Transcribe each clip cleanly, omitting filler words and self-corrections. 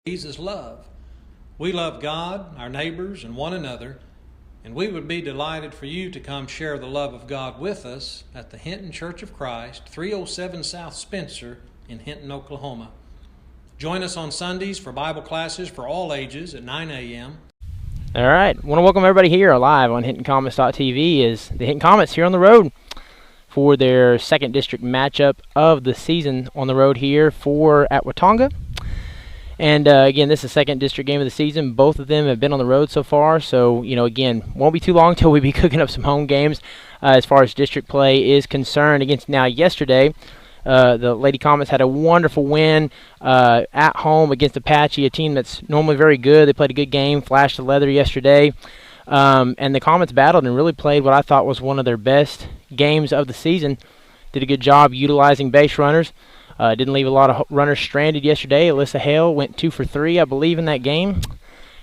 is love. We love God, our neighbors, and one another, and we would be delighted for you to come share the love of God with us at the Hinton Church of Christ, 307 South Spencer in Hinton, Oklahoma. Join us on Sundays for Bible classes for all ages at 9 a.m. All right, I want to welcome everybody here live on HintonComets.tv as the Hinton Comets here on the road for their second district matchup of the season on the road here at Watonga. And again, this is the second district game of the season. Both of them have been on the road so far. So, again, won't be too long till we be cooking up some home games as far as district play is concerned. Yesterday, the Lady Comets had a wonderful win at home against Apache, a team that's normally very good. They played a good game, flashed the leather yesterday. And the Comets battled and really played what I thought was one of their best games of the season. Did a good job utilizing base runners. Didn't leave a lot of runners stranded yesterday. Alyssa Hale went 2 for 3, I believe, in that game.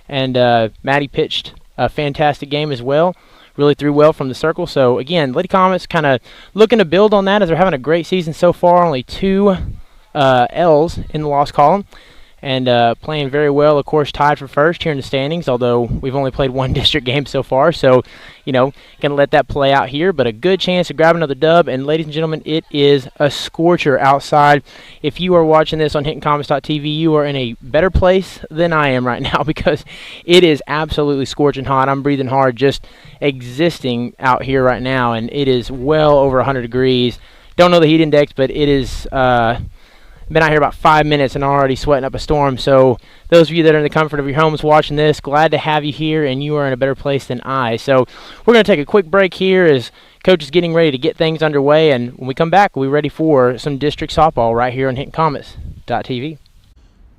And Maddie pitched a fantastic game as well. Really threw well from the circle. So, again, Lady Comets kind of looking to build on that as they're having a great season so far. Only 2 L's in the loss column. And playing very well, of course, tied for first here in the standings, although we've only played one district game so far. So, going to let that play out here. But a good chance to grab another dub. And, ladies and gentlemen, it is a scorcher outside. If you are watching this on HintonComets.tv, you are in a better place than I am right now because it is absolutely scorching hot. I'm breathing hard just existing out here right now, and it is well over 100 degrees. Don't know the heat index, but it is been out here about 5 minutes and already sweating up a storm. So those of you that are in the comfort of your homes watching this, glad to have you here, and you are in a better place than I. So we're going to take a quick break here as Coach is getting ready to get things underway, and when we come back, we'll be ready for some district softball right here on HintonComets.tv.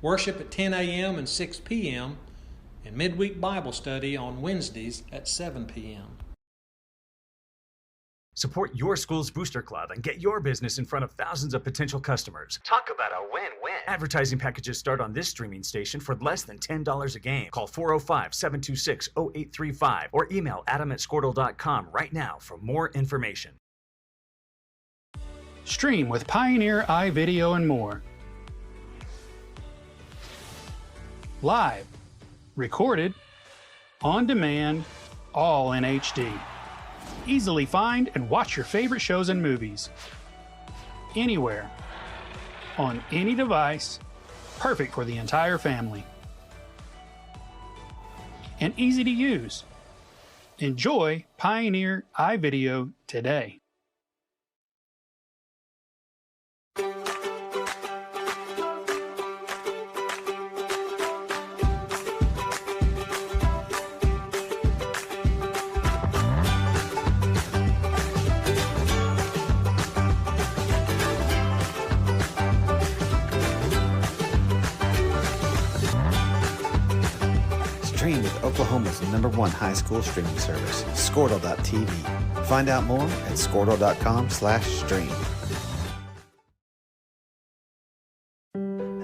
Worship at 10 a.m. and 6 p.m. and midweek Bible study on Wednesdays at 7 p.m. Support your school's booster club and get your business in front of thousands of potential customers. Talk about a win-win. Advertising packages start on this streaming station for less than $10 a game. Call 405-726-0835 or email adam@squirtle.com right now for more information. Stream with Pioneer iVideo and more. Live, recorded, on demand, all in HD. Easily find and watch your favorite shows and movies. Anywhere. On any device. Perfect for the entire family. And easy to use. Enjoy Pioneer iVideo today. Stream with Oklahoma's #1 high school streaming service, Squirtle.tv. Find out more at Squirtle.com/stream.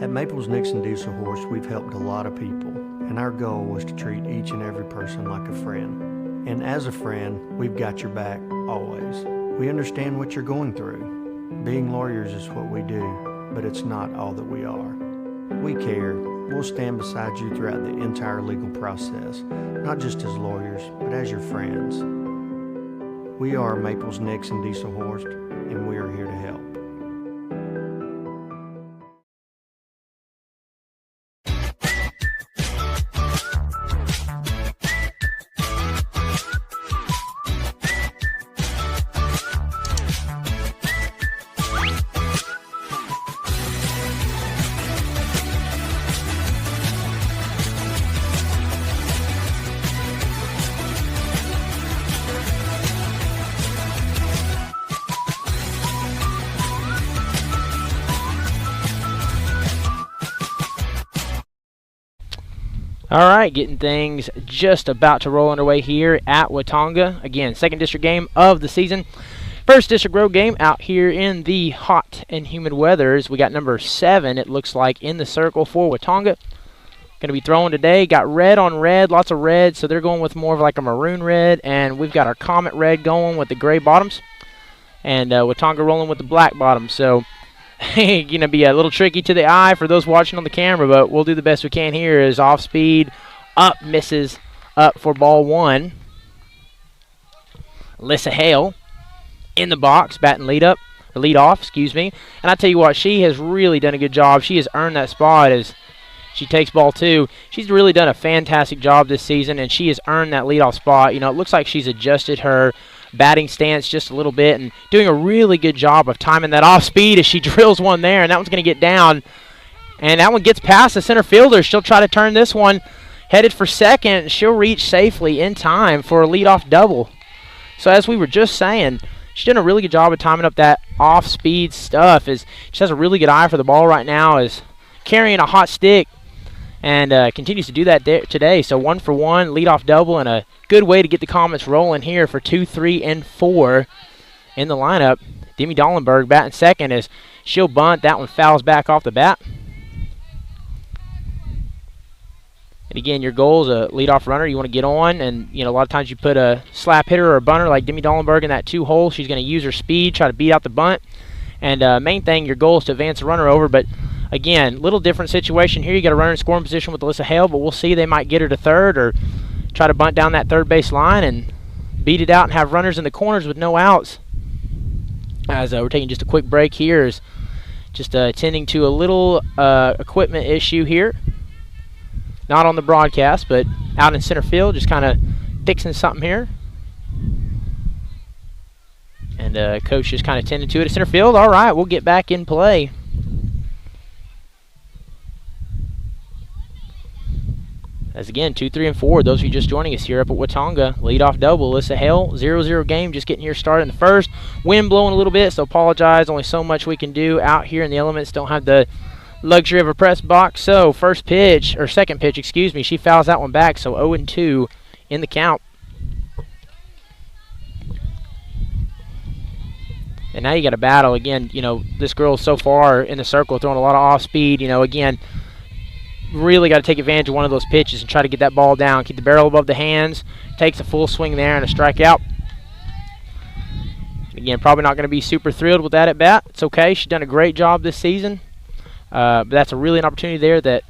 At Maples Nixon Diesel Horse, we've helped a lot of people, and our goal was to treat each and every person like a friend. And as a friend, we've got your back always. We understand what you're going through. Being lawyers is what we do, but it's not all that we are. We care. We'll stand beside you throughout the entire legal process, not just as lawyers, but as your friends. We are Maples Nixon Diesel Horse, and we are here to help. All right, getting things just about to roll underway here at Watonga. Again, second district game of the season. First district road game out here in the hot and humid weathers. We got number 7, it looks like, in the circle for Watonga. Going to be throwing today. Got red on red, lots of red, so they're going with more of like a maroon red. And we've got our Comet red going with the gray bottoms. And Watonga rolling with the black bottoms. So going to be a little tricky to the eye for those watching on the camera, but we'll do the best we can here. Is off speed, up, misses, up for ball one. Alyssa Hale in the box, batting lead off, excuse me. And I tell you what, she has really done a good job. She has earned that spot as she takes ball two. She's really done a fantastic job this season, and she has earned that leadoff spot. You know, it looks like she's adjusted her batting stance just a little bit and doing a really good job of timing that off speed as she drills one there, and that one's going to get down. And that one gets past the center fielder. She'll try to turn this one, headed for second. She'll reach safely in time for a leadoff double. So as we were just saying, she's done a really good job of timing up that off-speed stuff. She has a really good eye for the ball right now, is carrying a hot stick, and continues to do that today. So 1 for 1, leadoff double, and a good way to get the Comets rolling here for 2, 3, and 4 in the lineup. Demi Dollenberg batting second as she'll bunt. That one fouls back off the bat. And again, your goal is a leadoff runner. You want to get on, and a lot of times you put a slap hitter or a bunter like Demi Dollenberg in that 2-hole. She's going to use her speed, try to beat out the bunt. And main thing, your goal is to advance the runner over. But again, little different situation here. You got a runner in scoring position with Alyssa Hale, but we'll see. They might get her to third or try to bunt down that third base line and beat it out and have runners in the corners with no outs. As we're taking just a quick break here, is just attending to a little equipment issue here. Not on the broadcast, but out in center field, just kind of fixing something here. And coach just kind of tending to it at center field. All right, we'll get back in play. As again, 2, 3, and 4, those of you just joining us here up at Watonga, leadoff double, Alyssa Hale, 0-0 game, just getting here started in the first. Wind blowing a little bit, so apologize. Only so much we can do out here in the elements. Don't have the luxury of a press box. So second pitch, excuse me, she fouls that one back, so 0-2 in the count. And now you got a battle again. This girl so far in the circle throwing a lot of off speed. Again, really got to take advantage of one of those pitches and try to get that ball down, keep the barrel above the hands. Takes a full swing there and a strikeout. Again, probably not going to be super thrilled with that at bat. It's okay. She's done a great job this season. But that's really an opportunity there that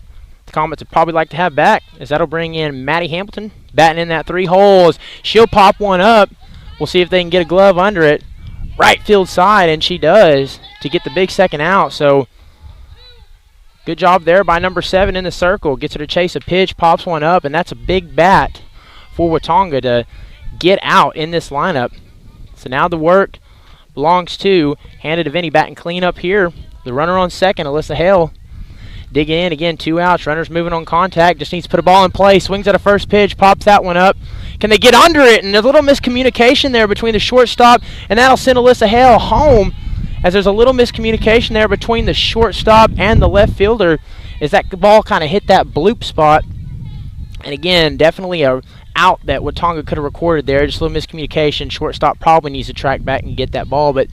the Comets would probably like to have back, as that'll bring in Maddie Hamilton, batting in that 3 holes. She'll pop one up. We'll see if they can get a glove under it. Right field side, and she does, to get the big second out. So good job there by number 7 in the circle. Gets her to chase a pitch, pops one up, and that's a big bat for Watonga to get out in this lineup. So now the work belongs to Hannah DeVinny batting cleanup here. The runner on second, Alyssa Hale, digging in. Again, 2 outs. Runner's moving on contact. Just needs to put a ball in play. Swings at a first pitch. Pops that one up. Can they get under it? And a little miscommunication there between the shortstop, and that'll send Alyssa Hale home, as there's a little miscommunication there between the shortstop and the left fielder as that ball kind of hit that bloop spot. And again, definitely a out that Watonga could have recorded there. Just a little miscommunication. Shortstop probably needs to track back and get that ball, but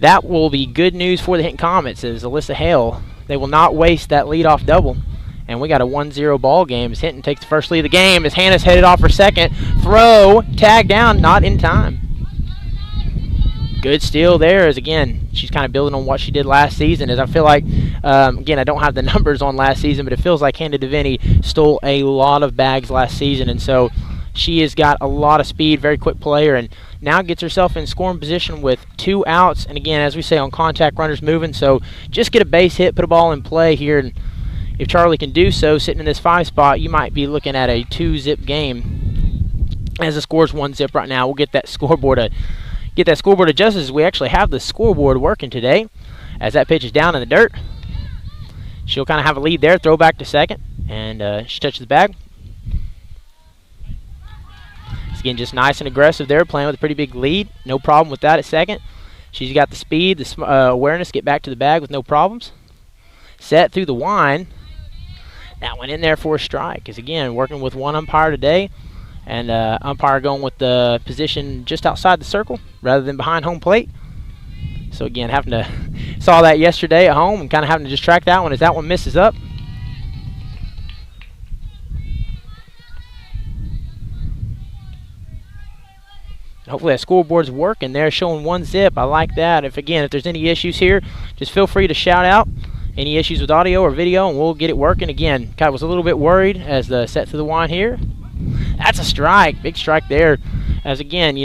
that will be good news for the Hinton Comets, as Alyssa Hale, they will not waste that leadoff double. And we got a 1-0 ball game as Hinton takes the first lead of the game as Hannah's headed off for second. Throw, tag down, not in time. Good steal there, as again, she's kind of building on what she did last season. As I feel like, again, I don't have the numbers on last season, but it feels like Hannah DeVinny stole a lot of bags last season. And so she has got a lot of speed, very quick player, and now gets herself in scoring position with 2 outs. And again, as we say, on contact, runners moving. So just get a base hit, put a ball in play here. And if Charlie can do so, sitting in this 5 spot, you might be looking at a 2-zip game. As the score's 1-zip right now, we'll get that scoreboard adjusted, as we actually have the scoreboard working today. As that pitch is down in the dirt, she'll kind of have a lead there. Throw back to second, and she touches the bag. Again, just nice and aggressive there, playing with a pretty big lead. No problem with that at second. She's got the speed, the awareness, get back to the bag with no problems. Set through the wind. That went in there for a strike. As again, working with one umpire today, and umpire going with the position just outside the circle rather than behind home plate. So again, saw that yesterday at home and kind of having to just track that one as that one misses up. hopefully that scoreboard's working there, showing 1-zip. I like that. If there's any issues here, just feel free to shout out any issues with audio or video, and we'll get it working. Again, I was a little bit worried as the set through the wine here. That's a strike, big strike there. As again,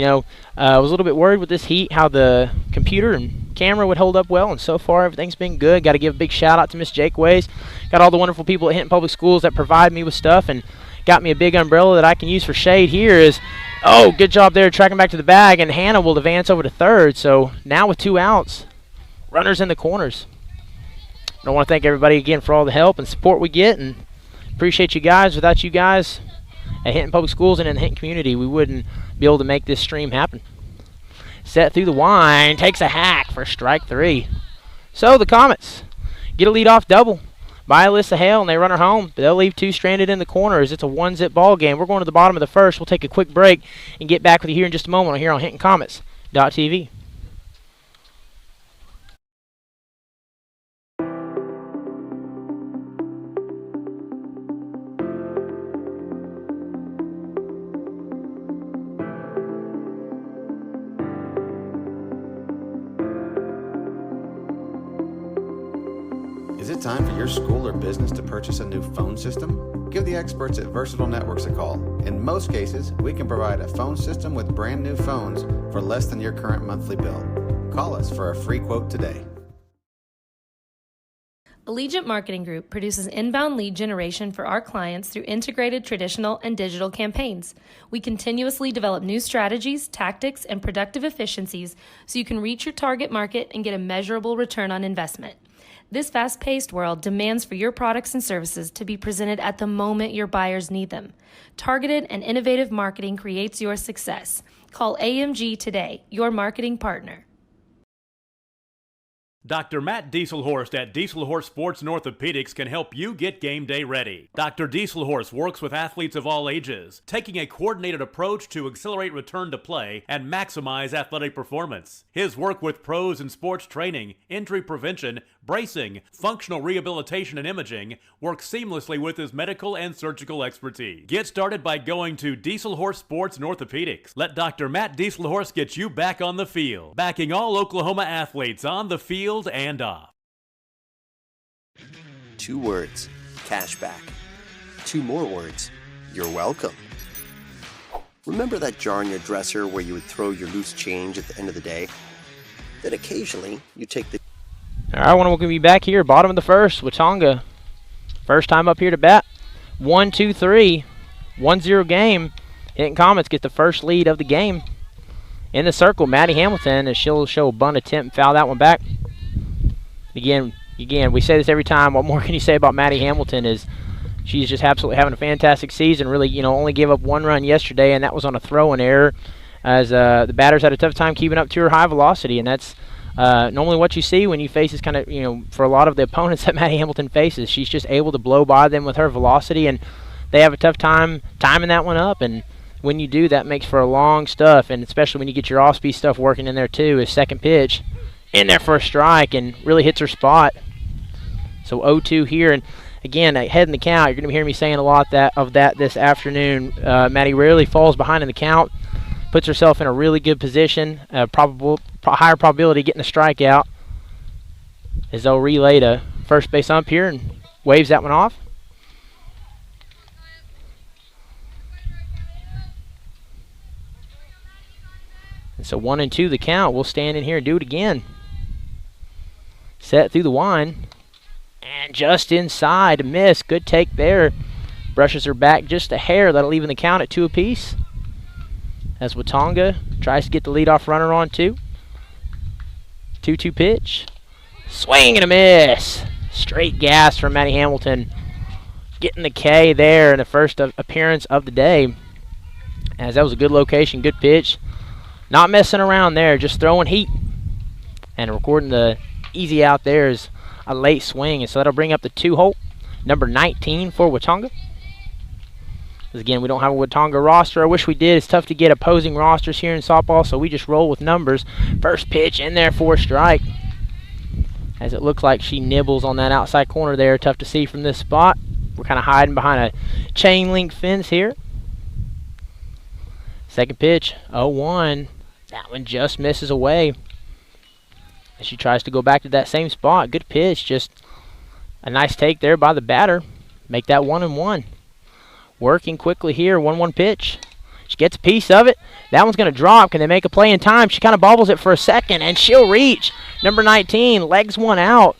I was a little bit worried with this heat how the computer and camera would hold up well, and so far everything's been good. Got to give a big shout out to Miss Jake Ways. Got all the wonderful people at Hinton Public Schools that provide me with stuff and got me a big umbrella that I can use for shade. Here is, oh, good job there tracking back to the bag, and Hannah will advance over to third. So now with 2 outs, runners in the corners. I want to thank everybody again for all the help and support we get, and appreciate you guys. Without you guys at Hinton Public Schools and in the Hinton community, we wouldn't be able to make this stream happen. Set through the wine, takes a hack for strike 3. So the Comets get a leadoff double by Alyssa Hale, and they run her home. They'll leave 2 stranded in the corners. It's a 1-zip ball game. We're going to the bottom of the first. We'll take a quick break and get back with you here in just a moment here on HintonComets.tv. Is it time for your school or business to purchase a new phone system? Give the experts at Versatile Networks a call. In most cases, we can provide a phone system with brand new phones for less than your current monthly bill. Call us for a free quote today. Allegiant Marketing Group produces inbound lead generation for our clients through integrated traditional and digital campaigns. We continuously develop new strategies, tactics, and productive efficiencies so you can reach your target market and get a measurable return on investment. This fast-paced world demands for your products and services to be presented at the moment your buyers need them. Targeted and innovative marketing creates your success. Call AMG today, your marketing partner. Dr. Matt Dieselhorst at Dieselhorst Sports and Orthopedics can help you get game day ready. Dr. Dieselhorst works with athletes of all ages, taking a coordinated approach to accelerate return to play and maximize athletic performance. His work with pros in sports training, injury prevention, bracing, functional rehabilitation, and imaging works seamlessly with his medical and surgical expertise. Get started by going to Dieselhorst Sports and Orthopedics. Let Dr. Matt Dieselhorst get you back on the field, backing all Oklahoma athletes on the field and off. 2 words, cash back. 2 more words, you're welcome. Remember that jar in your dresser where you would throw your loose change at the end of the day? Then occasionally you take the... All right, I want to welcome you back here, bottom of the first. Watonga, first time up here to bat. 1-2-3, 1-0 game. Hinton Comets get the first lead of the game. In the circle, Maddie Hamilton, as she'll show a bunt attempt and foul that one back. Again, we say this every time. What more can you say about Maddie Hamilton is she's just absolutely having a fantastic season. Really, only gave up 1 run yesterday, and that was on a throw-in error as the batters had a tough time keeping up to her high velocity, and that's normally what you see when you face this kind of, for a lot of the opponents that Maddie Hamilton faces. She's just able to blow by them with her velocity, and they have a tough time timing that one up, and when you do, that makes for a long stuff, and especially when you get your off-speed stuff working in there too. Is second pitch in there for a strike and really hits her spot. So 0-2 here, and again, ahead in the count. You're going to be hearing me saying a lot of that this afternoon. Maddie rarely falls behind in the count, puts herself in a really good position, higher probability of getting a strikeout, as they'll relay to first base ump here and waves that one off. And so 1-2 the count. We'll stand in here and do it again. Set through the wine. And just inside, a miss. Good take there. Brushes her back just a hair. That'll even the count at 2 apiece. As Watonga tries to get the leadoff runner on 2. 2-2 pitch. Swing and a miss. Straight gas from Maddie Hamilton. Getting the K there in the first appearance of the day. As that was a good location, good pitch. Not messing around there, just throwing heat. And recording the easy out there is a late swing. And so that'll bring up the 2-hole, number 19 for Watonga. Again, we don't have a Watonga roster. I wish we did. It's tough to get opposing rosters here in softball, so we just roll with numbers. First pitch in there for a strike. As it looks like she nibbles on that outside corner there. Tough to see from this spot. We're kind of hiding behind a chain link fence here. Second pitch, 0-1. That one just misses away. As she tries to go back to that same spot. Good pitch, just a nice take there by the batter. Make that 1-1. Working quickly here, 1-1 pitch. She gets a piece of it. That one's going to drop. Can they make a play in time? She kind of bobbles it for a second, and she'll reach. Number 19 legs one out.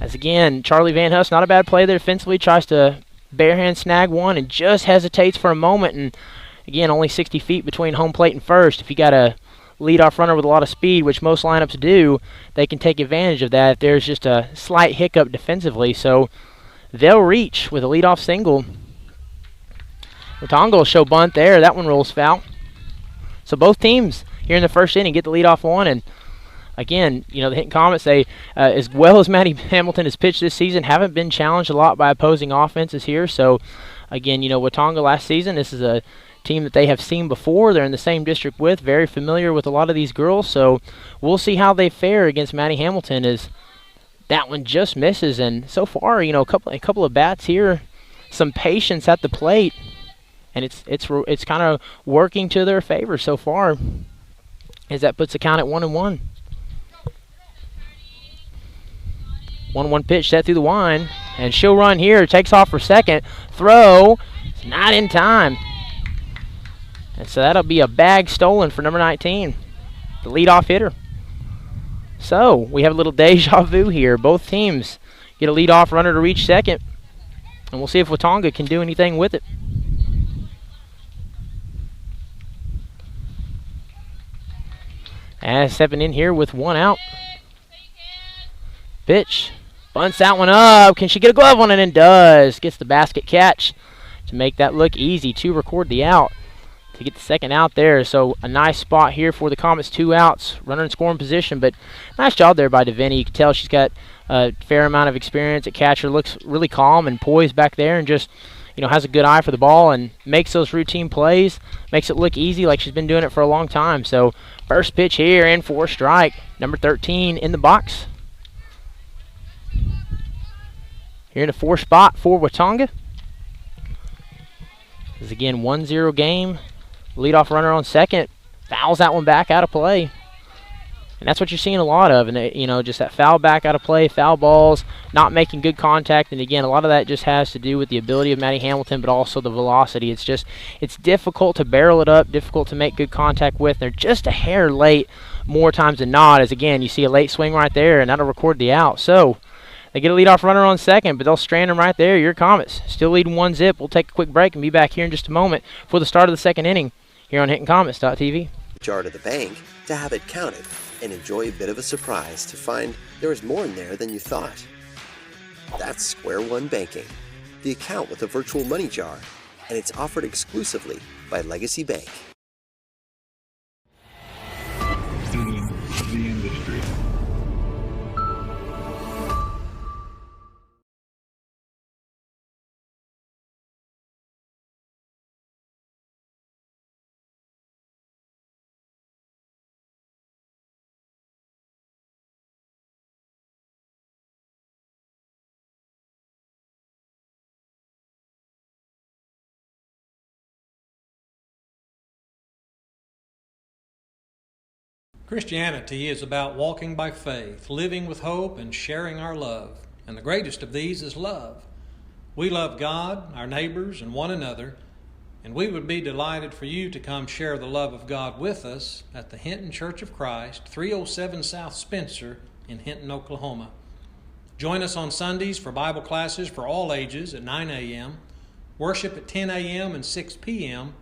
As again, Charlie Van Huss, not a bad play there defensively, tries to barehand snag one and just hesitates for a moment. And again, only 60 feet between home plate and first. If you got a leadoff runner with a lot of speed, which most lineups do, they can take advantage of that if there's just a slight hiccup defensively. So they'll reach with a leadoff single. Watonga will show bunt there. That one rolls foul. So both teams here in the first inning get the leadoff one. And again, you know, the Hinton Comets, they, as well as Maddie Hamilton has pitched this season, haven't been challenged a lot by opposing offenses here. So again, you know, Watonga last season, this is a team that they have seen before. They're in the same district with, very familiar with a lot of these girls. So we'll see how they fare against Maddie Hamilton, as that one just misses. And so far, you know, a couple of bats here, some patience at the plate. And it's kind of working to their favor so far, as that puts the count at 1-1. 1-1 pitch set through the line, and she'll run here. Takes off for second. Throw, it's not in time. And so that'll be a bag stolen for number 19, the leadoff hitter. So we have a little deja vu here. Both teams get a leadoff runner to reach second, and we'll see if Watonga can do anything with it. And stepping in here with one out. Pitch. Bunts that one up. Can she get a glove on it? And does. Gets the basket catch to make that look easy to record the out. To get the second out there. So a nice spot here for the Comets. 2 outs. Runner in scoring position. But nice job there by Deviney. You can tell she's got a fair amount of experience at catcher. Looks really calm and poised back there, and just, you know, has a good eye for the ball and makes those routine plays. Makes it look easy, like she's been doing it for a long time. So first pitch here, in for a strike. Number 13 in the box. Here in the 4th spot for Watonga. This is again 1-0 game. Leadoff runner on second. Fouls that one back out of play. And that's what you're seeing a lot of. And, you know, just that foul back out of play, foul balls, not making good contact. And, again, a lot of that just has to do with the ability of Maddie Hamilton, but also the velocity. It's just, it's difficult to barrel it up, difficult to make good contact with. They're just a hair late more times than not, as, again, you see a late swing right there, and that'll record the out. So they get a leadoff runner on second, but they'll strand him right there. Your Comets still leading 1-0. We'll take a quick break and be back here in just a moment for the start of the second inning here on HintonComets.tv. Jar to the bank to have it counted, and enjoy a bit of a surprise to find there is more in there than you thought. That's Square One Banking, the account with a virtual money jar, and it's offered exclusively by Legacy Bank. The industry. Christianity is about walking by faith, living with hope, and sharing our love. And the greatest of these is love. We love God, our neighbors, and one another, and we would be delighted for you to come share the love of God with us at the Hinton Church of Christ, 307 South Spencer in Hinton, Oklahoma. Join us on Sundays for Bible classes for all ages at 9 a.m., worship at 10 a.m. and 6 p.m.,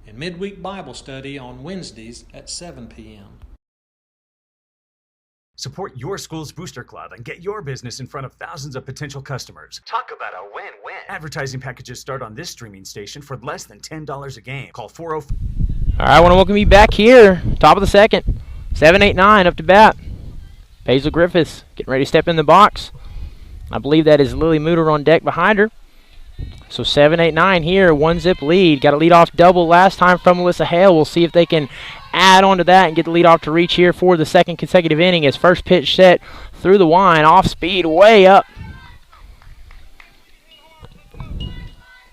and midweek Bible study on Wednesdays at 7 p.m. Support your school's booster club and get your business in front of thousands of potential customers. Talk about a win-win. Advertising packages start on this streaming station for less than $10 a game. Call 404. All right, I want to welcome you back here. Top of the second. 7-8-9 up to bat. Hazel Griffiths getting ready to step in the box. I believe that is Lily Mooter on deck behind her. So 7-8-9 here, 1-0 lead. Got a leadoff double last time from Melissa Hale. We'll see if they can add on to that and get the leadoff to reach here for the second consecutive inning. As first pitch set through the line, off speed, way up.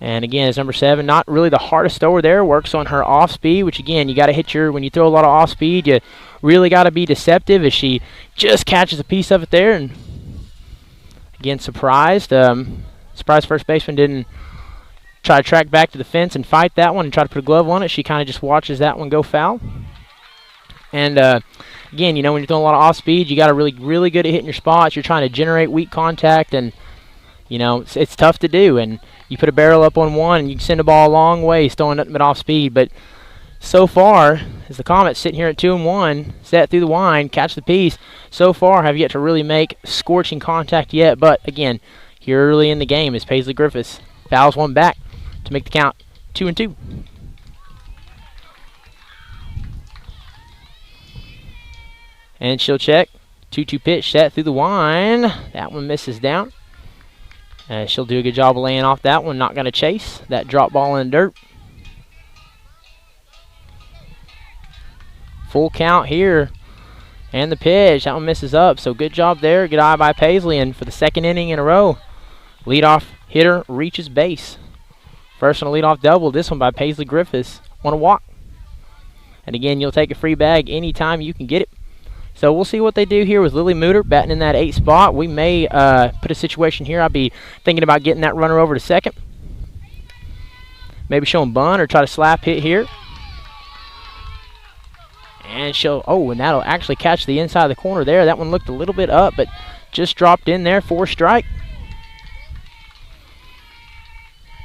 And again, it's number 7, not really the hardest thrower there. Works on her off speed, which again, you got to hit when you throw a lot of off speed, you really got to be deceptive as she just catches a piece of it there. And again, surprised first baseman didn't try to track back to the fence and fight that one and try to put a glove on it. She kind of just watches that one go foul. And again, when you're throwing a lot of off speed, you got to really good at hitting your spots. You're trying to generate weak contact, and it's tough to do. And you put a barrel up on one, and you can send a ball a long way, throwing nothing but off speed. But so far, as the Comets sitting here at 2-1, set through the wind, catch the piece, so far have yet to really make scorching contact yet. But again, here early in the game is Paisley Griffiths fouls one back to make the count 2-2. And she'll check. 2-2 pitch set through the wind. That one misses down. She'll do a good job of laying off that one. Not going to chase that drop ball in the dirt. Full count here. And the pitch. That one misses up. So good job there. Good eye by Paisley. And for the second inning in a row, leadoff hitter reaches base. First on a leadoff double. This one by Paisley Griffiths on a walk. And again, you'll take a free bag anytime you can get it. So we'll see what they do here with Lily Muter batting in that 8 spot. We may put a situation here. I'll be thinking about getting that runner over to second. Maybe show him bunt or try to slap hit here. And and that'll actually catch the inside of the corner there. That one looked a little bit up, but just dropped in there for a strike.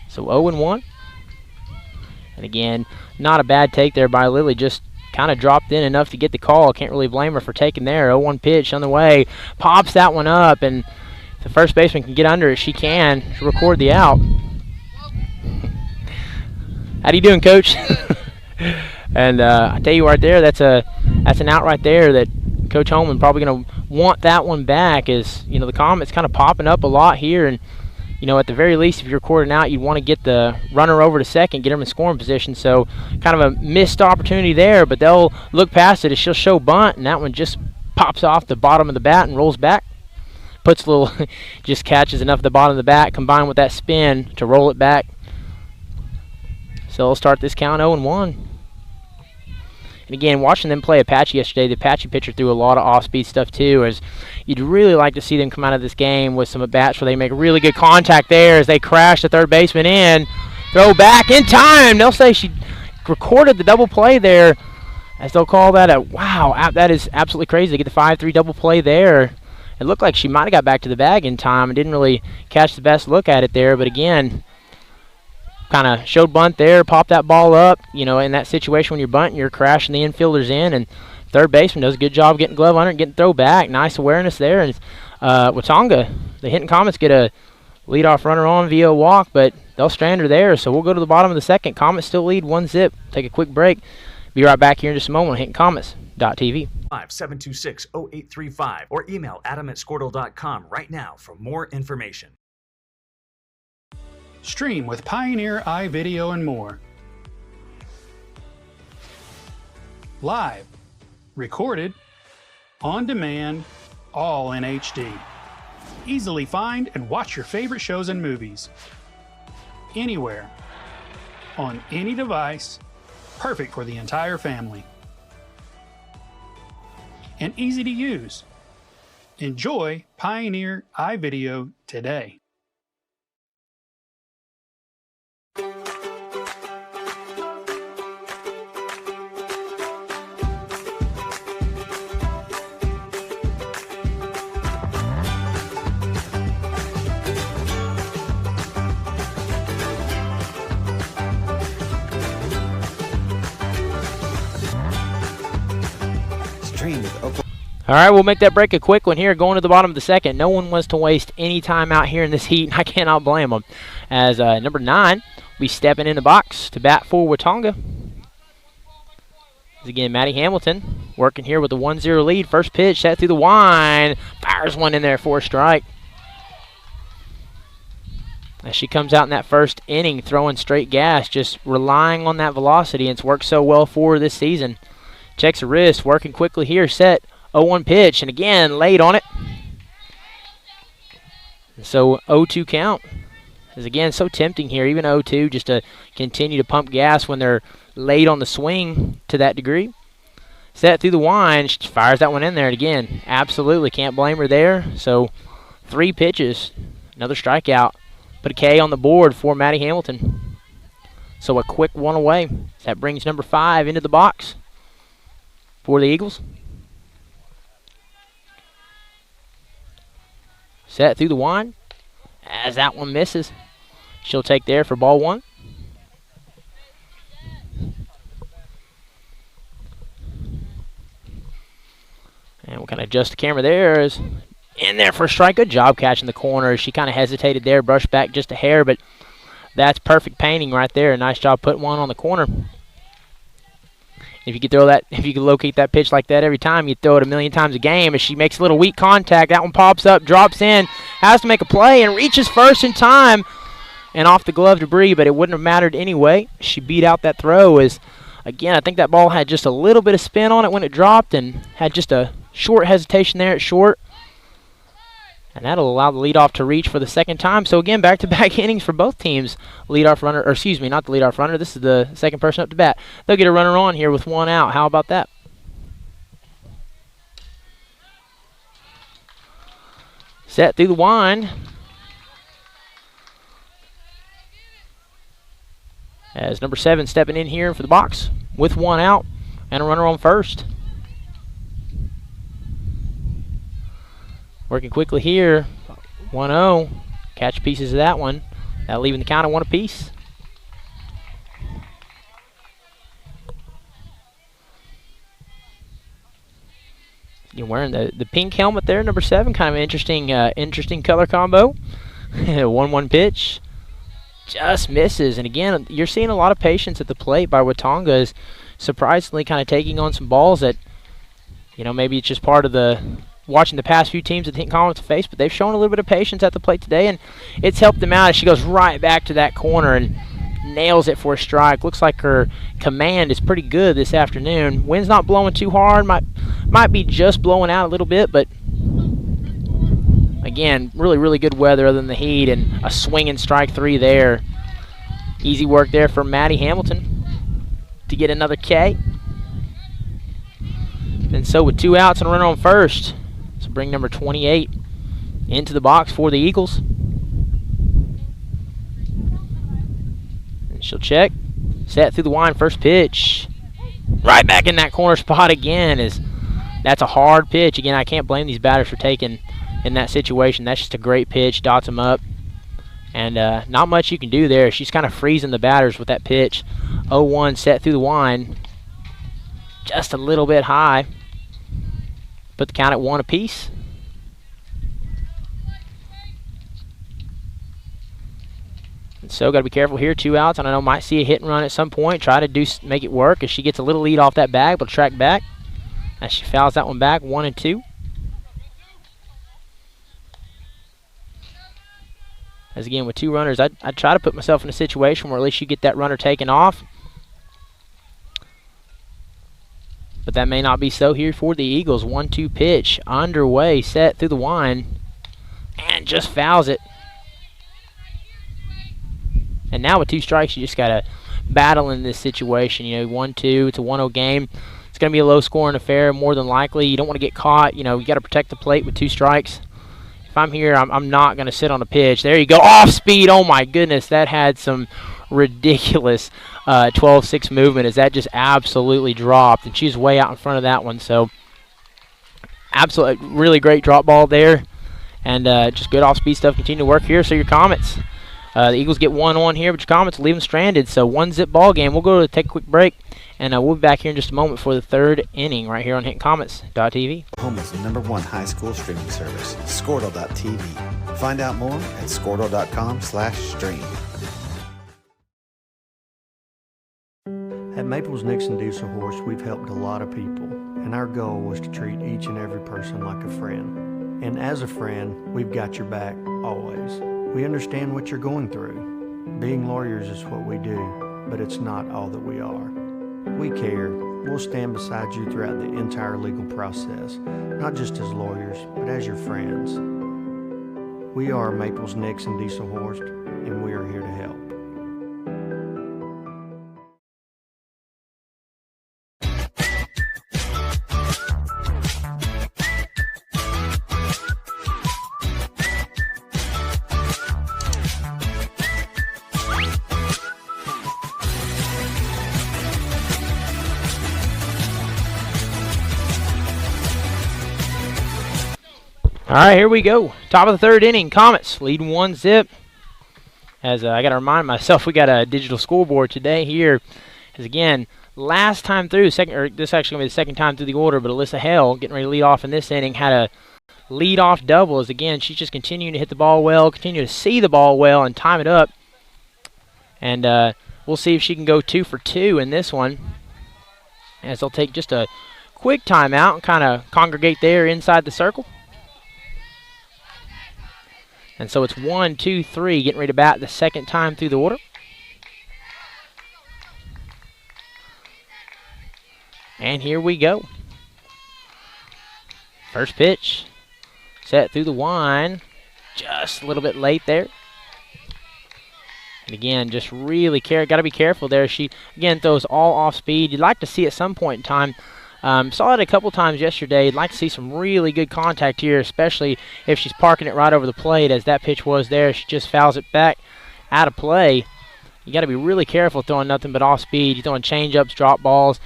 So 0-1. And again, not a bad take there by Lily. Just kind of dropped in enough to get the call. Can't really blame her for taking there. 0-1 pitch on the way. Pops that one up, and if the first baseman can get under it, she can. She'll record the out. How you doing, Coach? And I tell you right there, that's an out right there that Coach Holman probably going to want that one back. Is the Comets kind of popping up a lot here, and at the very least, if you're recording out, you'd want to get the runner over to second, get him in scoring position. So kind of a missed opportunity there, but they'll look past it as she'll show bunt, and that one just pops off the bottom of the bat and rolls back. Puts a little, just catches enough of the bottom of the bat, combined with that spin to roll it back. So they'll start this count 0-1. And again, watching them play Apache yesterday, the Apache pitcher threw a lot of off-speed stuff too. As you'd really like to see them come out of this game with some at-bats where they make really good contact there as they crash the third baseman in. Throw back in time. They'll say she recorded the double play there, as they'll call that a wow. That is absolutely crazy. They get the 5-3 double play there. It looked like she might have got back to the bag in time and didn't really catch the best look at it there. But again, kind of showed bunt there, popped that ball up. In that situation when you're bunting, you're crashing the infielders in, and third baseman does a good job getting glove under it and getting throw back. Nice awareness there. And Watonga, the Hinton Comets get a leadoff runner on via a walk, but they'll strand her there. So we'll go to the bottom of the second. Comets still lead 1-0. Take a quick break. Be right back here in just a moment on HintonComets.tv. 726-0835 or email adam@squirtle.com right now for more information. Stream with Pioneer iVideo and more. Live, recorded, on demand, all in HD. Easily find and watch your favorite shows and movies. Anywhere, on any device, perfect for the entire family. And easy to use. Enjoy Pioneer iVideo today. All right, we'll make that break a quick one here, going to the bottom of the second. No one wants to waste any time out here in this heat, and I cannot blame them. As number 9 will be stepping in the box to bat for Watonga. As again, Maddie Hamilton working here with a 1-0 lead. First pitch set through the wind. Fires one in there for a strike. As she comes out in that first inning, throwing straight gas, just relying on that velocity, and it's worked so well for her this season. Checks her wrist, working quickly here, set. 0-1 pitch, and again, laid on it. So 0-2 count. Is again so tempting here, even 0-2, just to continue to pump gas when they're late on the swing to that degree. Set through the wine, she fires that one in there, and again, absolutely can't blame her there. So 3 pitches, another strikeout. Put a K on the board for Maddie Hamilton. So a quick one away. That brings number 5 into the box for the Eagles. Set through the wine. As that one misses, she'll take there for ball 1. And we'll kind of adjust the camera there. Is in there for a strike. Good job catching the corner. She kind of hesitated there, brushed back just a hair, but that's perfect painting right there. Nice job putting one on the corner. If you could throw that, if you could locate that pitch like that every time, you'd throw it a million times a game. As she makes a little weak contact, that one pops up, drops in, has to make a play, and reaches first in time, and off the glove debris, but it wouldn't have mattered anyway. She beat out that throw. As again, I think that ball had just a little bit of spin on it when it dropped, and had just a short hesitation there at short. And that'll allow the leadoff to reach for the second time. So again, back-to-back innings for both teams. Leadoff runner, or excuse me, not the leadoff runner. This is the second person up to bat. They'll get a runner on here with 1 out. How about that? Set through the wine. As number 7 stepping in here for the box with 1 out and a runner on first. Working quickly here, 1-0. Catch pieces of that one. That leaving the count at 1 apiece. You're wearing the pink helmet there, number 7. Kind of an interesting color combo. 1-1 pitch. Just misses. And again, you're seeing a lot of patience at the plate by Watonga, is surprisingly kind of taking on some balls that, maybe it's just part of the watching the past few teams that Hinton Comets face, but they've shown a little bit of patience at the plate today, and it's helped them out as she goes right back to that corner and nails it for a strike. Looks like her command is pretty good this afternoon. Wind's not blowing too hard, might be just blowing out a little bit, but again, really good weather other than the heat, and a swinging strike 3 there. Easy work there for Maddie Hamilton to get another K. And so with 2 outs and a runner on first, so bring number 28 into the box for the Eagles. And she'll check. Set through the wine, first pitch. Right back in that corner spot again. That's a hard pitch. Again, I can't blame these batters for taking in that situation. That's just a great pitch. Dots them up. And not much you can do there. She's kind of freezing the batters with that pitch. 0-1 set through the wine. Just a little bit high. Put the count at 1 apiece. And so got to be careful here. 2 outs, and I know might see a hit and run at some point. Try to make it work as she gets a little lead off that bag, but track back as she fouls that one back. 1-2. As again with 2 runners, I'd try to put myself in a situation where at least you get that runner taken off. But that may not be so here for the Eagles. 1-2 pitch underway, set through the wine, and just fouls it. And now with 2 strikes, you just got to battle in this situation. 1-2, it's a 1-0 game. It's going to be a low-scoring affair more than likely. You don't want to get caught. You got to protect the plate with 2 strikes. If I'm here, I'm not going to sit on a pitch. There you go, off speed. Oh my goodness, that had some ridiculous 12-6 movement as that just absolutely dropped, and she's way out in front of that one. So absolutely really great drop ball there, and just good off-speed stuff. Continue to work here. So your Comets, the Eagles get 1 on here, but your Comets leave them stranded. So 1-zip ball game. We'll go to take a quick break, and we'll be back here in just a moment for the 3rd inning right here on HintonComets.tv. Oklahoma's #1 high school streaming service, Squirtle.tv. Find out more at Squirtle.com/stream. At Maples Nixon Diesel Horse, we've helped a lot of people, and our goal was to treat each and every person like a friend. And as a friend, we've got your back always. We understand what you're going through. Being lawyers is what we do, but it's not all that we are. We care. We'll stand beside you throughout the entire legal process, not just as lawyers, but as your friends. We are Maples Nixon Diesel Horse, and we are here to help. All right, here we go. Top of the third inning. Comets leading 1-0. As I got to remind myself, we got a digital scoreboard today here. As again, last time through, this is actually going to be the second time through the order, but Alyssa Hale getting ready to lead off in this inning had a lead-off double. As again, she's just continuing to hit the ball well, continue to see the ball well, and time it up. And we'll see if she can go 2 for 2 in this one. As they'll take just a quick timeout and kind of congregate there inside the circle. And so it's 1, 2, 3, getting ready to bat the second time through the order. And here we go. First pitch, set through the wind, just a little bit late there. And again, just really got to be careful there. She, again, throws all off speed. You'd like to see at some point in time. Saw it a couple times yesterday. I'd like to see some really good contact here, especially if she's parking it right over the plate as that pitch was there. She just fouls it back out of play. You got to be really careful throwing nothing but off speed. You're throwing change-ups, drop balls.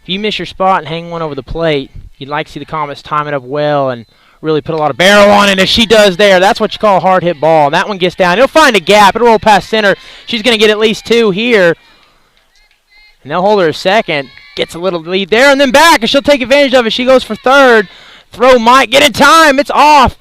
If you miss your spot and hang one over the plate, you'd like to see the Comets time it up well and really put a lot of barrel on it as she does there. That's what you call a hard hit ball. That one gets down. It'll find a gap. It'll roll past center. She's going to get at least 2 here. And they'll hold her a second. Gets a little lead there and then back, and she'll take advantage of it. She goes for third. Throw might get in time. It's off.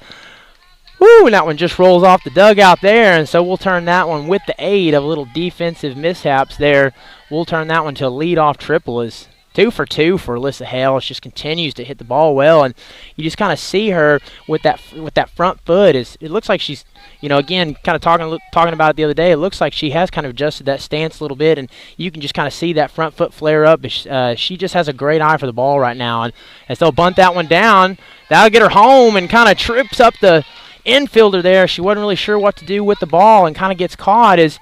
Woo, and that one just rolls off the dugout there, and so we'll turn that one with the aid of a little defensive mishaps there. We'll turn that one to a leadoff triple. Is 2 for 2 for Alyssa Hale. She just continues to hit the ball well, and you just kind of see her with that front foot. It looks like she's, again, kind of talking about it the other day. It looks like she has kind of adjusted that stance a little bit, and you can just kind of see that front foot flare up. She just has a great eye for the ball right now, and as they'll bunt that one down, that'll get her home and kind of trips up the infielder there. She wasn't really sure what to do with the ball and kind of gets caught as.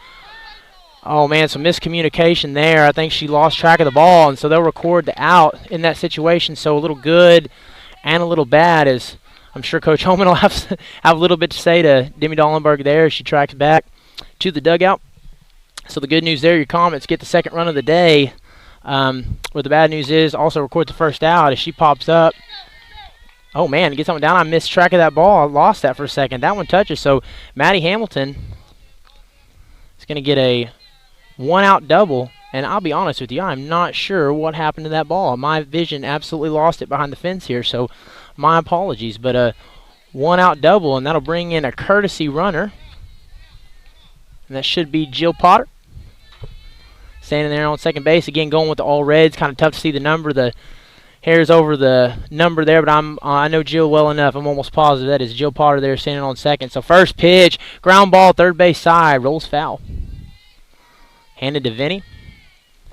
Oh, man, some miscommunication there. I think she lost track of the ball, and so they'll record the out in that situation. So a little good and a little bad, as I'm sure Coach Holman will have a little bit to say to Demi Dollenberg there as she tracks back to the dugout. So the good news there, your Comets get the second run of the day. Where the bad news is, also record the first out as she pops up. Oh, man, get something down. I missed track of that ball. I lost that for a second. That one touches. So Maddie Hamilton is going to get a 1-out double, and I'll be honest with you, I'm not sure what happened to that ball. My vision absolutely lost it behind the fence here, so my apologies. But a 1-out double, and that'll bring in a courtesy runner, and that should be Jill Potter. Standing there on second base, again going with the all reds. Kind of tough to see the number. The hair's over the number there, but I know Jill well enough. I'm almost positive that is Jill Potter there standing on second. So first pitch, ground ball, third base side, rolls foul. Handed to Vinny.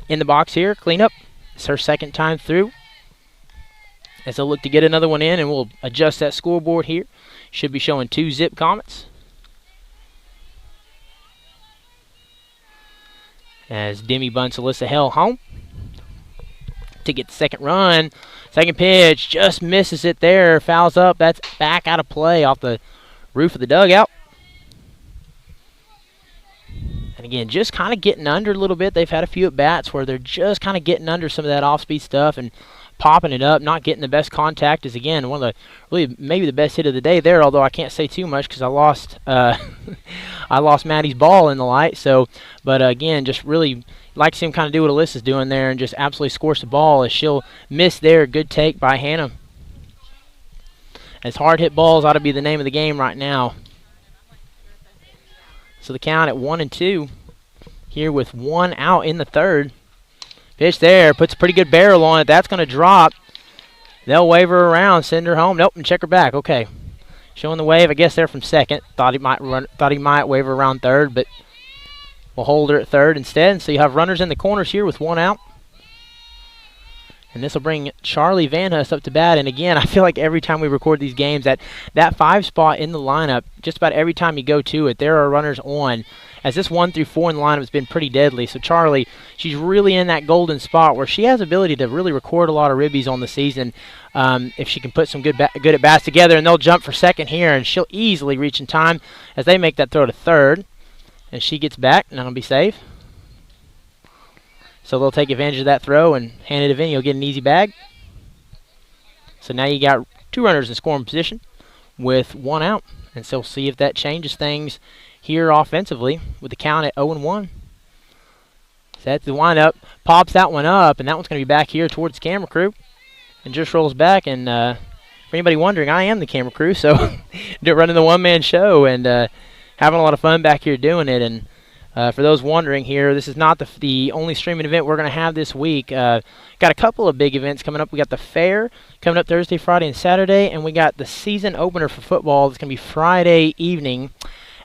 In the box here, cleanup. It's her second time through. As they'll look to get another one in, and we'll adjust that scoreboard here. Should be showing 2 zip Comets. As Demi bunts Alyssa Hale home to get the second run. Second pitch, just misses it there. Fouls up. That's back out of play off the roof of the dugout. And again, just kind of getting under a little bit. They've had a few at-bats where they're just kind of getting under some of that off-speed stuff and popping it up, not getting the best contact. Is again one of the really maybe the best hit of the day there. Although I can't say too much because I lost I lost Maddie's ball in the light. So, but again, just really like to see him kind of do what Alyssa's doing there and just absolutely scorch the ball as she'll miss there. Good take by Hannah. As hard hit balls ought to be the name of the game right now. So the count at 1-2 here with 1 out in the third. Pitch there, puts a pretty good barrel on it. That's going to drop. They'll wave her around, send her home. Nope, and check her back. Okay, showing the wave. I guess they're from second. Thought he might wave her around third, but we'll hold her at third instead. And so you have runners in the corners here with 1 out. And this will bring Charlie Vanhus up to bat. And again, I feel like every time we record these games, that 5 spot in the lineup, just about every time you go to it, there are runners on. as this 1 through 4 in the lineup has been pretty deadly. So Charlie, she's really in that golden spot where she has the ability to really record a lot of ribbies on the season if she can put some good at bats together, and they'll jump for second here, and she'll easily reach in time as they make that throw to third, and she gets back, and that'll be safe. So they'll take advantage of that throw and hand it to Vinny. He'll get an easy bag. So now you got 2 runners in scoring position with 1 out. And so we'll see if that changes things here offensively with the count at 0-1. So that's the windup. Pops that one up, and that one's going to be back here towards the camera crew. And just rolls back. And for anybody wondering, I am the camera crew, so running the one-man show and having a lot of fun back here doing it. And for those wondering here, this is not the only streaming event we're going to have this week. Got a couple of big events coming up. We got the fair coming up Thursday, Friday, and Saturday, and we got the season opener for football. It's going to be Friday evening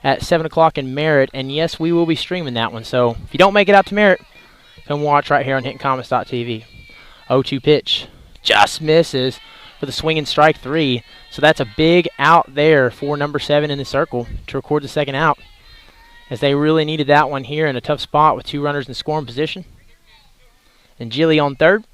at 7 o'clock in Merritt, and yes, we will be streaming that one. So if you don't make it out to Merritt, come watch right here on HintonComets.tv. 0-2 pitch. Just misses for the swing and strike 3. So that's a big out there for number 7 in the circle to record the second out, as they really needed that one here in a tough spot with 2 runners in scoring position. And Jilly on third.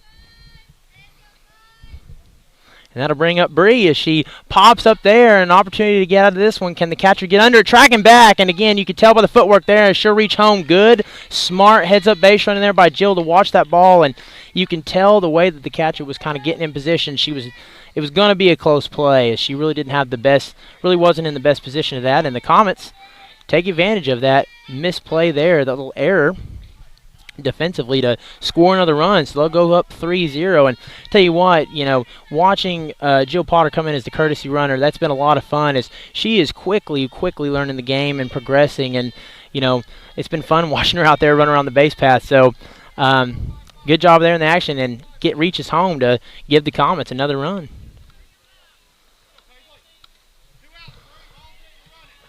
And that'll bring up Bree as she pops up there. An opportunity to get out of this one. Can the catcher get under it? Tracking back. And again, you can tell by the footwork there, she'll reach home good. Smart heads-up base running there by Jill to watch that ball. And you can tell the way that the catcher was kind of getting in position. It was going to be a close play, as she really didn't have the best, really wasn't in the best position of that. And the Comets take advantage of that misplay there, that little error defensively, to score another run. So they'll go up 3-0. And tell you what, watching Jill Potter come in as the courtesy runner, that's been a lot of fun, as she is quickly learning the game and progressing. And, it's been fun watching her out there run around the base path. So good job there in the action, and reaches home to give the Comets another run.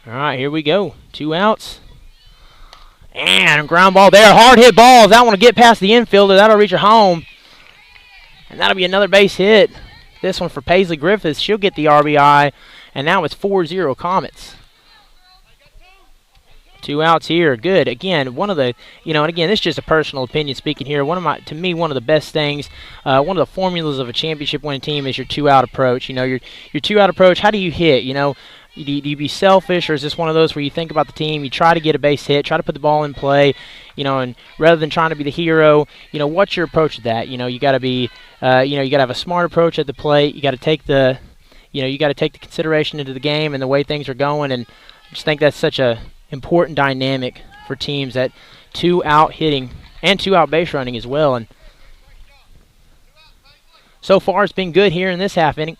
All right, here we go. 2 outs. And ground ball there. Hard hit ball. That one will get past the infielder. That'll reach her home. And that'll be another base hit. This one for Paisley Griffiths. She'll get the RBI. And now it's 4-0 Comets. 2 outs here. Good. Again, one of the, and again, this is just a personal opinion speaking here. To me, one of the best things, one of the formulas of a championship winning team is your 2-out approach. Your 2-out approach, how do you hit? Do you be selfish, or is this one of those where you think about the team, you try to get a base hit, try to put the ball in play, and rather than trying to be the hero, what's your approach to that? You got to be, you got to have a smart approach at the plate. You got to take the, consideration into the game and the way things are going, and I just think that's such a important dynamic for teams, that 2-out hitting and 2-out base running as well. And so far it's been good here in this half inning.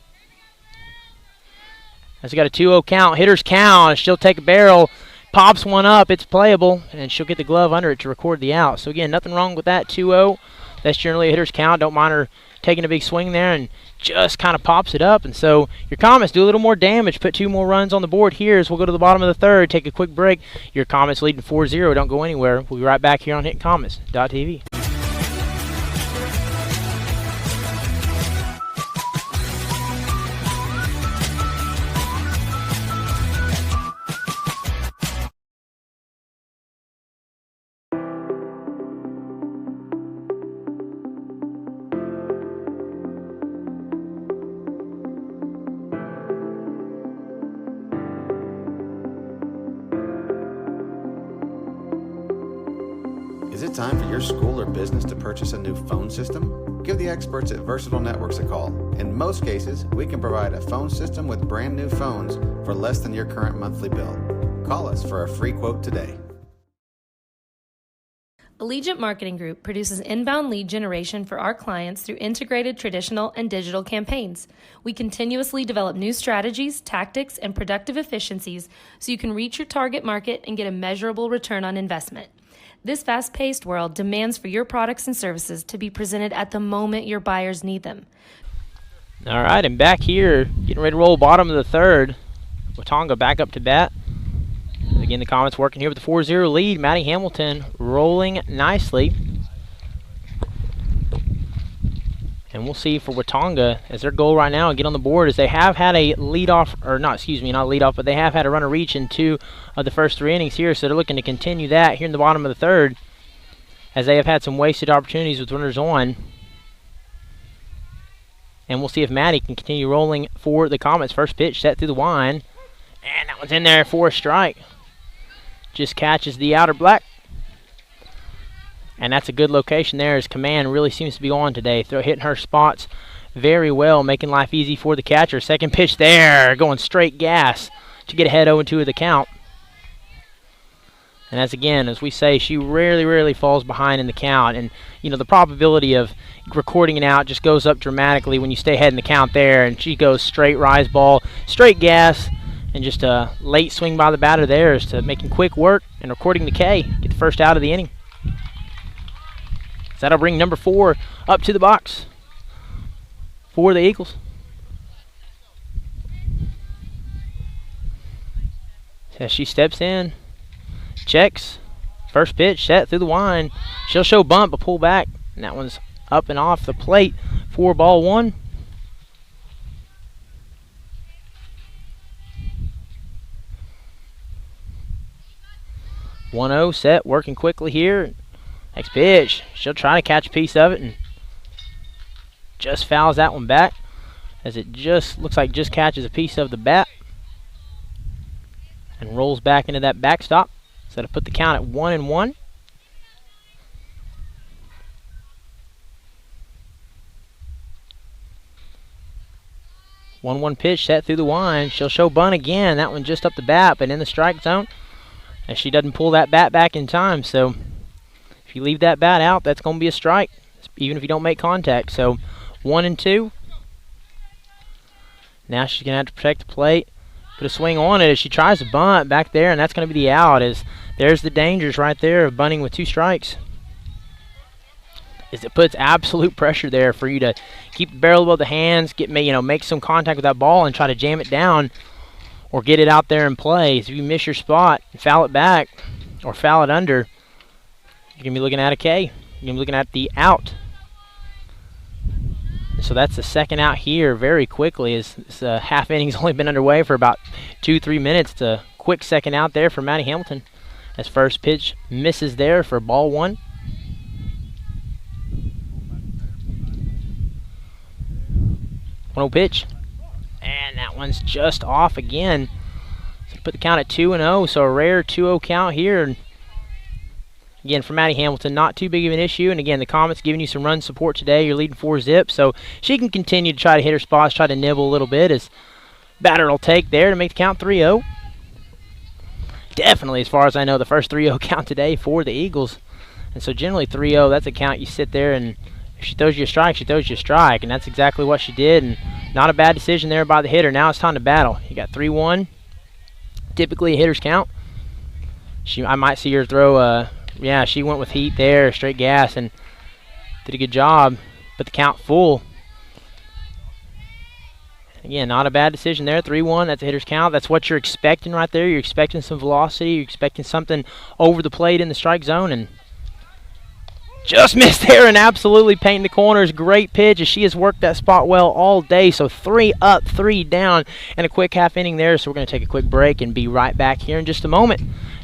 As we got a 2-0 count, hitter's count, she'll take a barrel, pops one up, it's playable, and she'll get the glove under it to record the out. So again, nothing wrong with that 2-0. That's generally a hitter's count. Don't mind her taking a big swing there, and just kind of pops it up. And so your Comets do a little more damage, put 2 more runs on the board here as we'll go to the bottom of the third, take a quick break. Your Comets leading 4-0. Don't go anywhere. We'll be right back here on HintonComets.tv. Is it time for your school or business to purchase a new phone system? Give the experts at Versatile Networks a call. In most cases, we can provide a phone system with brand new phones for less than your current monthly bill. Call us for a free quote today. Allegiant Marketing Group produces inbound lead generation for our clients through integrated traditional and digital campaigns. We continuously develop new strategies, tactics, and productive efficiencies so you can reach your target market and get a measurable return on investment. This fast-paced world demands for your products and services to be presented at the moment your buyers need them. All right, and back here, getting ready to roll bottom of the third. Watonga back up to bat. Again, the Comets working here with the 4-0 lead. Maddie Hamilton rolling nicely. And we'll see for Watonga, as their goal right now, get on the board, as they have had a leadoff, or not, excuse me, not leadoff, but they have had a runner reach in 2 of the first 3 innings here, so they're looking to continue that here in the bottom of the 3rd, as they have had some wasted opportunities with runners on. And we'll see if Maddie can continue rolling for the Comets. First pitch set through the wind, and that one's in there for a strike. Just catches the outer black. And that's a good location there, as Command really seems to be on today. Hitting her spots very well, making life easy for the catcher. Second pitch there, going straight gas to get ahead 0-2 of the count. And as we say, she rarely falls behind in the count. And, the probability of recording it out just goes up dramatically when you stay ahead in the count there. And she goes straight rise ball, straight gas, and just a late swing by the batter there as to making quick work and recording the K. Get the first out of the inning. That'll bring number 4 up to the box for the Eagles. As she steps in, checks, first pitch set through the wind. She'll show bunt but pull back, and that one's up and off the plate for ball 1. One-0 set, working quickly here. Next pitch, she'll try to catch a piece of it and just fouls that one back, as it just looks like just catches a piece of the bat and rolls back into that backstop. So that'll put the count at 1-1. One pitch set through the wind. She'll show bunt again. That one just up the bat, but in the strike zone, as she doesn't pull that bat back in time. So if you leave that bat out, that's going to be a strike, even if you don't make contact. So 1-2. Now she's going to have to protect the plate, put a swing on it as she tries to bunt back there, and that's going to be the out. As there's the dangers right there of bunting with 2 strikes. As it puts absolute pressure there for you to keep the barrel above the hands, make some contact with that ball and try to jam it down or get it out there and play. So if you miss your spot and foul it back or foul it under, you're going to be looking at a K. You're going to be looking at the out. So that's the second out here very quickly, as this half inning's only been underway for about 2-3 minutes. It's a quick second out there for Maddie Hamilton, as first pitch misses there for ball 1. One-0 pitch, and that one's just off again. So put the count at 2-0, so a rare 2-0 count here. And again, for Maddie Hamilton, not too big of an issue. And again, the Comets giving you some run support today. You're leading 4-0, so she can continue to try to hit her spots, try to nibble a little bit, as batter will take there to make the count 3-0. Definitely, as far as I know, the first 3-0 count today for the Eagles. And so generally 3-0, that's a count you sit there, and if she throws you a strike, she throws you a strike. And that's exactly what she did, and not a bad decision there by the hitter. Now it's time to battle. You got 3-1, typically a hitter's count. I might see her throw yeah, she went with heat there, straight gas, and did a good job. But the count full. Again, not a bad decision there. 3-1, that's a hitter's count. That's what you're expecting right there. You're expecting some velocity. You're expecting something over the plate in the strike zone, and just missed there and absolutely painting the corners. Great pitch, as she has worked that spot well all day. So 3 up, 3 down, and a quick half inning there. So we're going to take a quick break and be right back here in just a moment.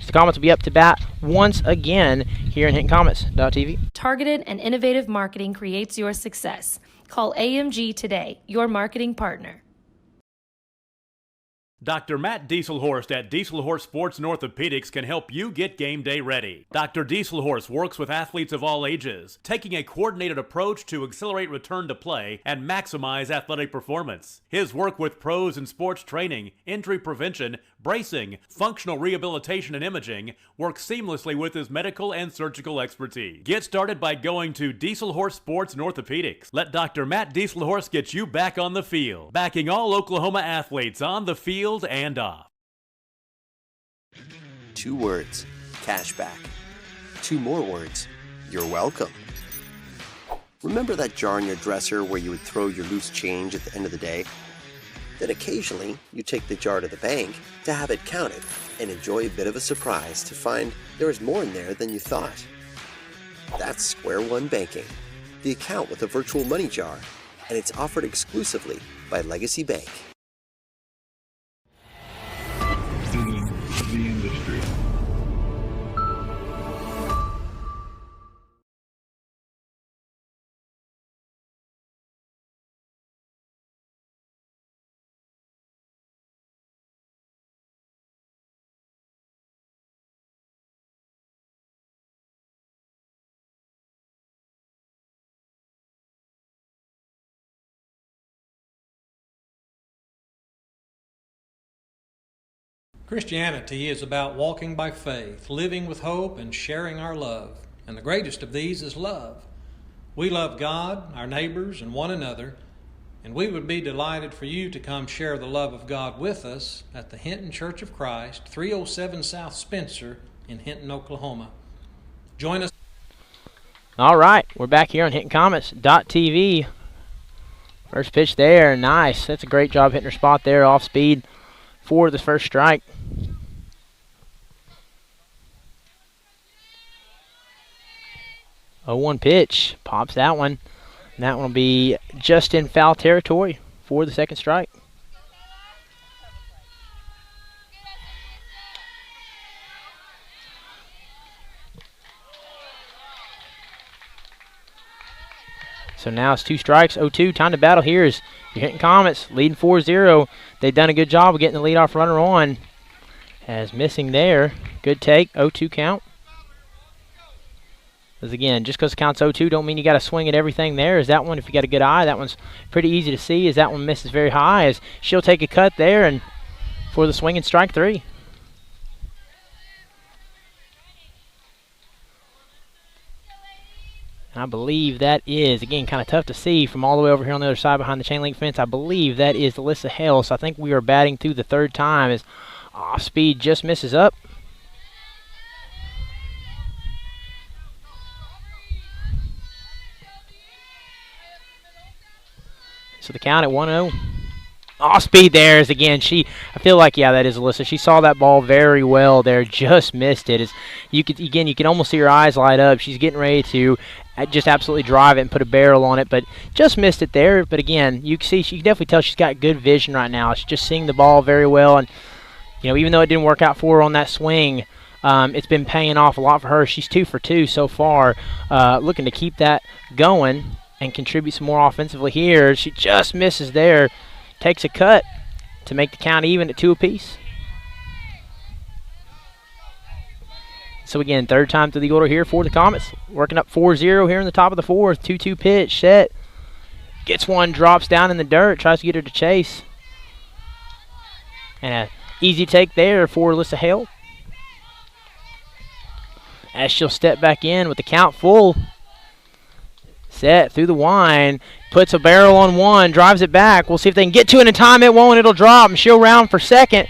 The Comets will be up to bat once again here in HintonComets.tv. Targeted and innovative marketing creates your success. Call AMG today, your marketing partner. Dr. Matt Dieselhorst at Dieselhorst Sports and Orthopedics can help you get game day ready. Dr. Dieselhorst works with athletes of all ages, taking a coordinated approach to accelerate return to play and maximize athletic performance. His work with pros in sports training, injury prevention, bracing, functional rehabilitation, and imaging works seamlessly with his medical and surgical expertise. Get started by going to Dieselhorst Sports and Orthopedics. Let Dr. Matt Dieselhorst get you back on the field, backing all Oklahoma athletes on the field and off. 2 words, cashback. 2 more words, you're welcome. Remember that jar in your dresser where you would throw your loose change at the end of the day? Then occasionally, you take the jar to the bank to have it counted and enjoy a bit of a surprise to find there is more in there than you thought. That's Square One Banking, the account with a virtual money jar and it's offered exclusively by Legacy Bank. In the industry. Christianity is about walking by faith, living with hope, and sharing our love. And the greatest of these is love. We love God, our neighbors, and one another, and we would be delighted for you to come share the love of God with us at the Hinton Church of Christ, 307 South Spencer in Hinton, Oklahoma. Join us. All right, we're back here on HintonComets.tv. First pitch there, nice. That's a great job hitting her spot there, off speed for the first strike. 0-1 pitch, pops that one. And that one will be just in foul territory for the second strike. So now it's 2 strikes, 0-2. Time to battle here is your Hinton Comets leading 4-0. They've done a good job of getting the leadoff runner on. As missing there. Good take, 0-2 count. As again, just because the count's 0-2 don't mean you got to swing at everything there. Is that one, if you got a good eye, that one's pretty easy to see as that one misses very high as she'll take a cut there and for the swing and strike 3. I believe that is, again, kind of tough to see from all the way over here on the other side behind the chain link fence. I believe that is Alyssa Hale. So I think we are batting through the third time as off speed just misses up. So the count at 1-0. Off speed there is again. I feel like, yeah, that is Alyssa. She saw that ball very well there, just missed it. You can almost see her eyes light up. She's getting ready to just absolutely drive it and put a barrel on it, but just missed it there. But again, you can definitely tell she's got good vision right now. She's just seeing the ball very well, and even though it didn't work out for her on that swing, it's been paying off a lot for her. She's 2 for 2 so far, looking to keep that going and contribute some more offensively here. She just misses there, takes a cut to make the count even at 2 apiece. So again, third time through the order here for the Comets. Working up 4-0 here in the top of the fourth. 2-2 pitch, set. Gets one, drops down in the dirt, tries to get her to chase. And an easy take there for Alyssa Hale. As she'll step back in with the count full. Set through the wind, puts a barrel on one, drives it back. We'll see if they can get to it in time. It won't, it'll drop, and she'll round for second.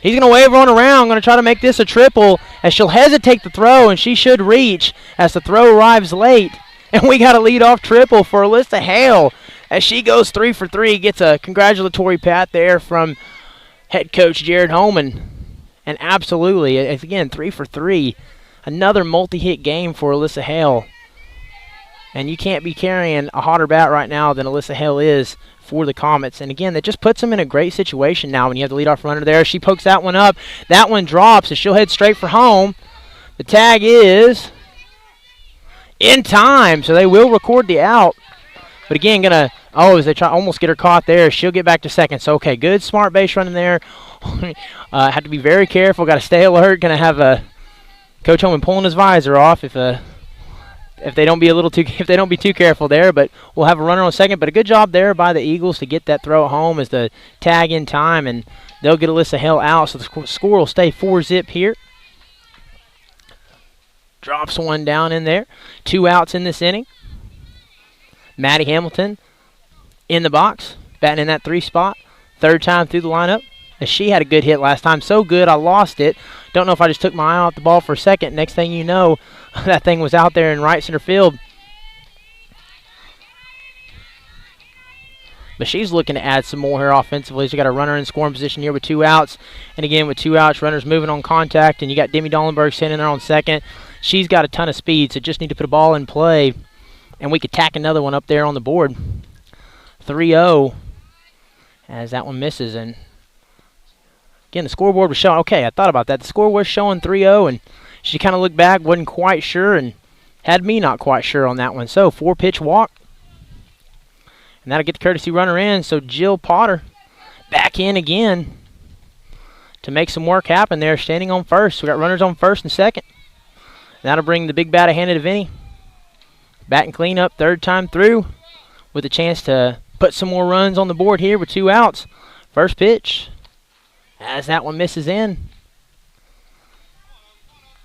He's going to wave her on around, going to try to make this a triple as she'll hesitate the throw, and she should reach as the throw arrives late. And we got a lead-off triple for Alyssa Hale as she goes 3 for 3, gets a congratulatory pat there from head coach Jared Holman. And absolutely, it's again 3 for 3. Another multi-hit game for Alyssa Hale. And you can't be carrying a hotter bat right now than Alyssa Hale is for the Comets. And again, that just puts them in a great situation now when you have the leadoff runner there. She pokes that one up. That one drops, and she'll head straight for home. The tag is in time, so they will record the out. But again, as they try almost get her caught there, she'll get back to second. So, okay, good, smart base running there. Have to be very careful. Got to stay alert. Going to have Coach Holman pulling his visor off if they don't be too careful there, but we'll have a runner on second. But a good job there by the Eagles to get that throw at home as the tag in time, and they'll get Alyssa Hale out, so the score will stay 4-zip here. Drops one down in there. 2 outs in this inning. Maddie Hamilton in the box, batting in that 3 spot. Third time through the lineup. As she had a good hit last time. So good, I lost it. Don't know if I just took my eye off the ball for a second. Next thing you know, that thing was out there in right center field. But she's looking to add some more here offensively. She's got a runner in scoring position here with 2 outs. And again, with 2 outs, runners moving on contact. And you got Demi Dollenberg standing there on second. She's got a ton of speed, so just need to put a ball in play. And we could tack another one up there on the board. 3-0 as that one misses. And again, the scoreboard was showing, okay, I thought about that. The score was showing 3-0, and she kind of looked back, wasn't quite sure, and had me not quite sure on that one. So 4-pitch walk. And that'll get the courtesy runner in. So Jill Potter back in again to make some work happen there, standing on first. We got runners on first and second. And that'll bring the big bat ahead of Vinny. Batting clean up, third time through, with a chance to put some more runs on the board here with 2 outs. First pitch, as that one misses in.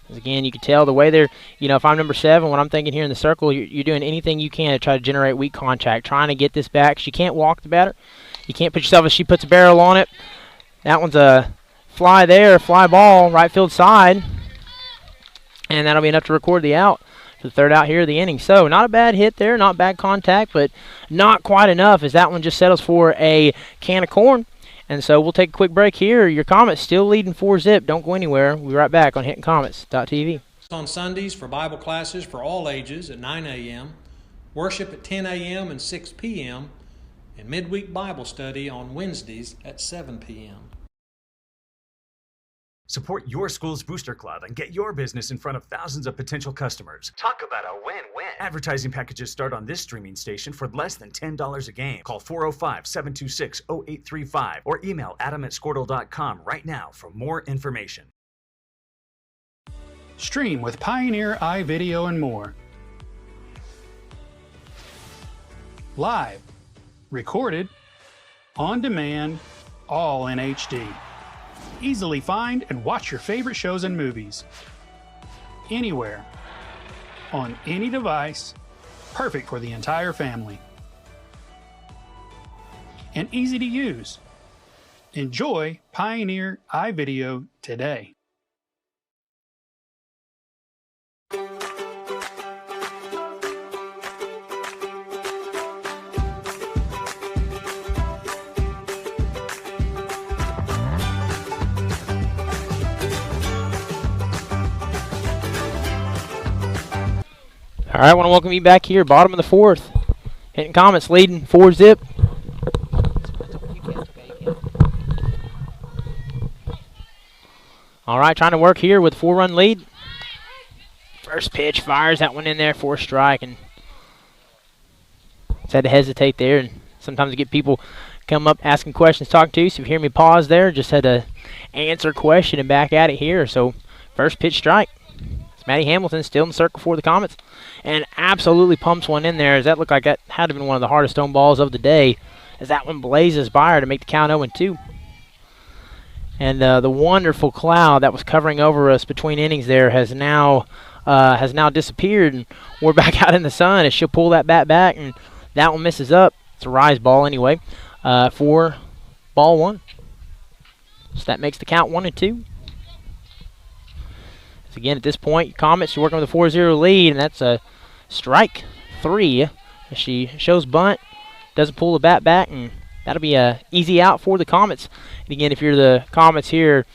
As again, you can tell the way they're, if I'm number 7, what I'm thinking here in the circle, you're doing anything you can to try to generate weak contact, trying to get this back. She can't walk the batter. You can't put yourself, if she puts a barrel on it. That one's a fly there, fly ball, right field side. And that'll be enough to record the out for the third out here of the inning. So not a bad hit there, not bad contact, but not quite enough as that one just settles for a can of corn. And so we'll take a quick break here. Your Comets still leading 4-zip. Don't go anywhere. We'll be right back on HintonComets.tv. On Sundays for Bible classes for all ages at 9 a.m., worship at 10 a.m. and 6 p.m., and midweek Bible study on Wednesdays at 7 p.m. Support your school's booster club and get your business in front of thousands of potential customers. Talk about a win-win. Advertising packages start on this streaming station for less than $10 a game. Call 405-726-0835 or email adam@squirtle.com right now for more information. Stream with Pioneer iVideo and more. Live, recorded, on demand, all in HD. Easily find and watch your favorite shows and movies. Anywhere. On any device. Perfect for the entire family. And easy to use. Enjoy Pioneer iVideo today. All right, I want to welcome you back here, bottom of the 4th. Hinton Comets leading 4-zip. All right, trying to work here with a 4-run lead. First pitch, fires that one in there for a strike, and just had to hesitate there. And sometimes I get people come up asking questions, talking to you. So if you hear me pause there, just had to answer a question and back at it here. So first pitch strike. Maddie Hamilton still in the circle for the Comets, and absolutely pumps one in there, as that looked like that had to have been one of the hardest stone balls of the day, as that one blazes by her to make the count 0-2. And the wonderful cloud that was covering over us between innings there has now disappeared, and we're back out in the sun as she'll pull that bat back, and that one misses up. It's a rise ball anyway for ball 1. So that makes the count 1-2. Again, at this point, Comets, you're working with a 4-0 lead, and that's a strike 3. She shows bunt, doesn't pull the bat back, and that'll be a easy out for the Comets. And again, if you're the Comets here,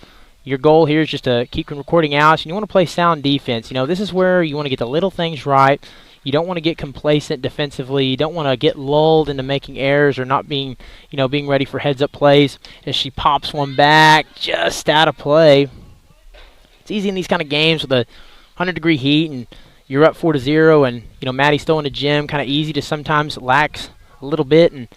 your goal here is just to keep recording outs, and you want to play sound defense. This is where you want to get the little things right. You don't want to get complacent defensively. You don't want to get lulled into making errors or not being, being ready for heads-up plays. As she pops one back just out of play. It's easy in these kind of games with a 100-degree heat and you're up 4-0, and Maddie's still in the gym, kind of easy to sometimes lax a little bit and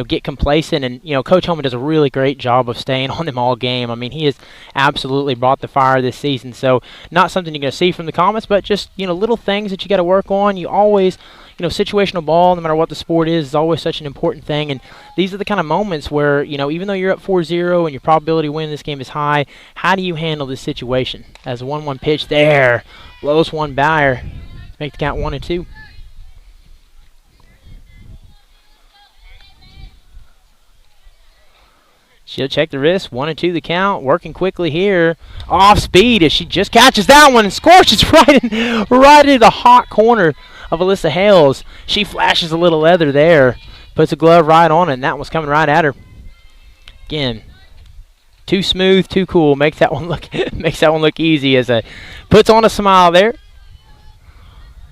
get complacent. And Coach Holman does a really great job of staying on them all game. I mean, he has absolutely brought the fire this season. So not something you're going to see from the Comets, but just little things that you got to work on. You always situational ball, no matter what the sport is always such an important thing. And these are the kind of moments where, even though you're up 4-0 and your probability of winning this game is high, how do you handle this situation? As a 1-1 pitch there, blows one by her, make the count 1-2. She'll check the wrist, 1-2 the count, working quickly here, off speed as she just catches that one and scorches right into the hot corner of Alyssa Hales. She flashes a little leather there, puts a glove right on it, and that one's coming right at her. Again, too smooth, too cool, makes that one look easy as puts on a smile there.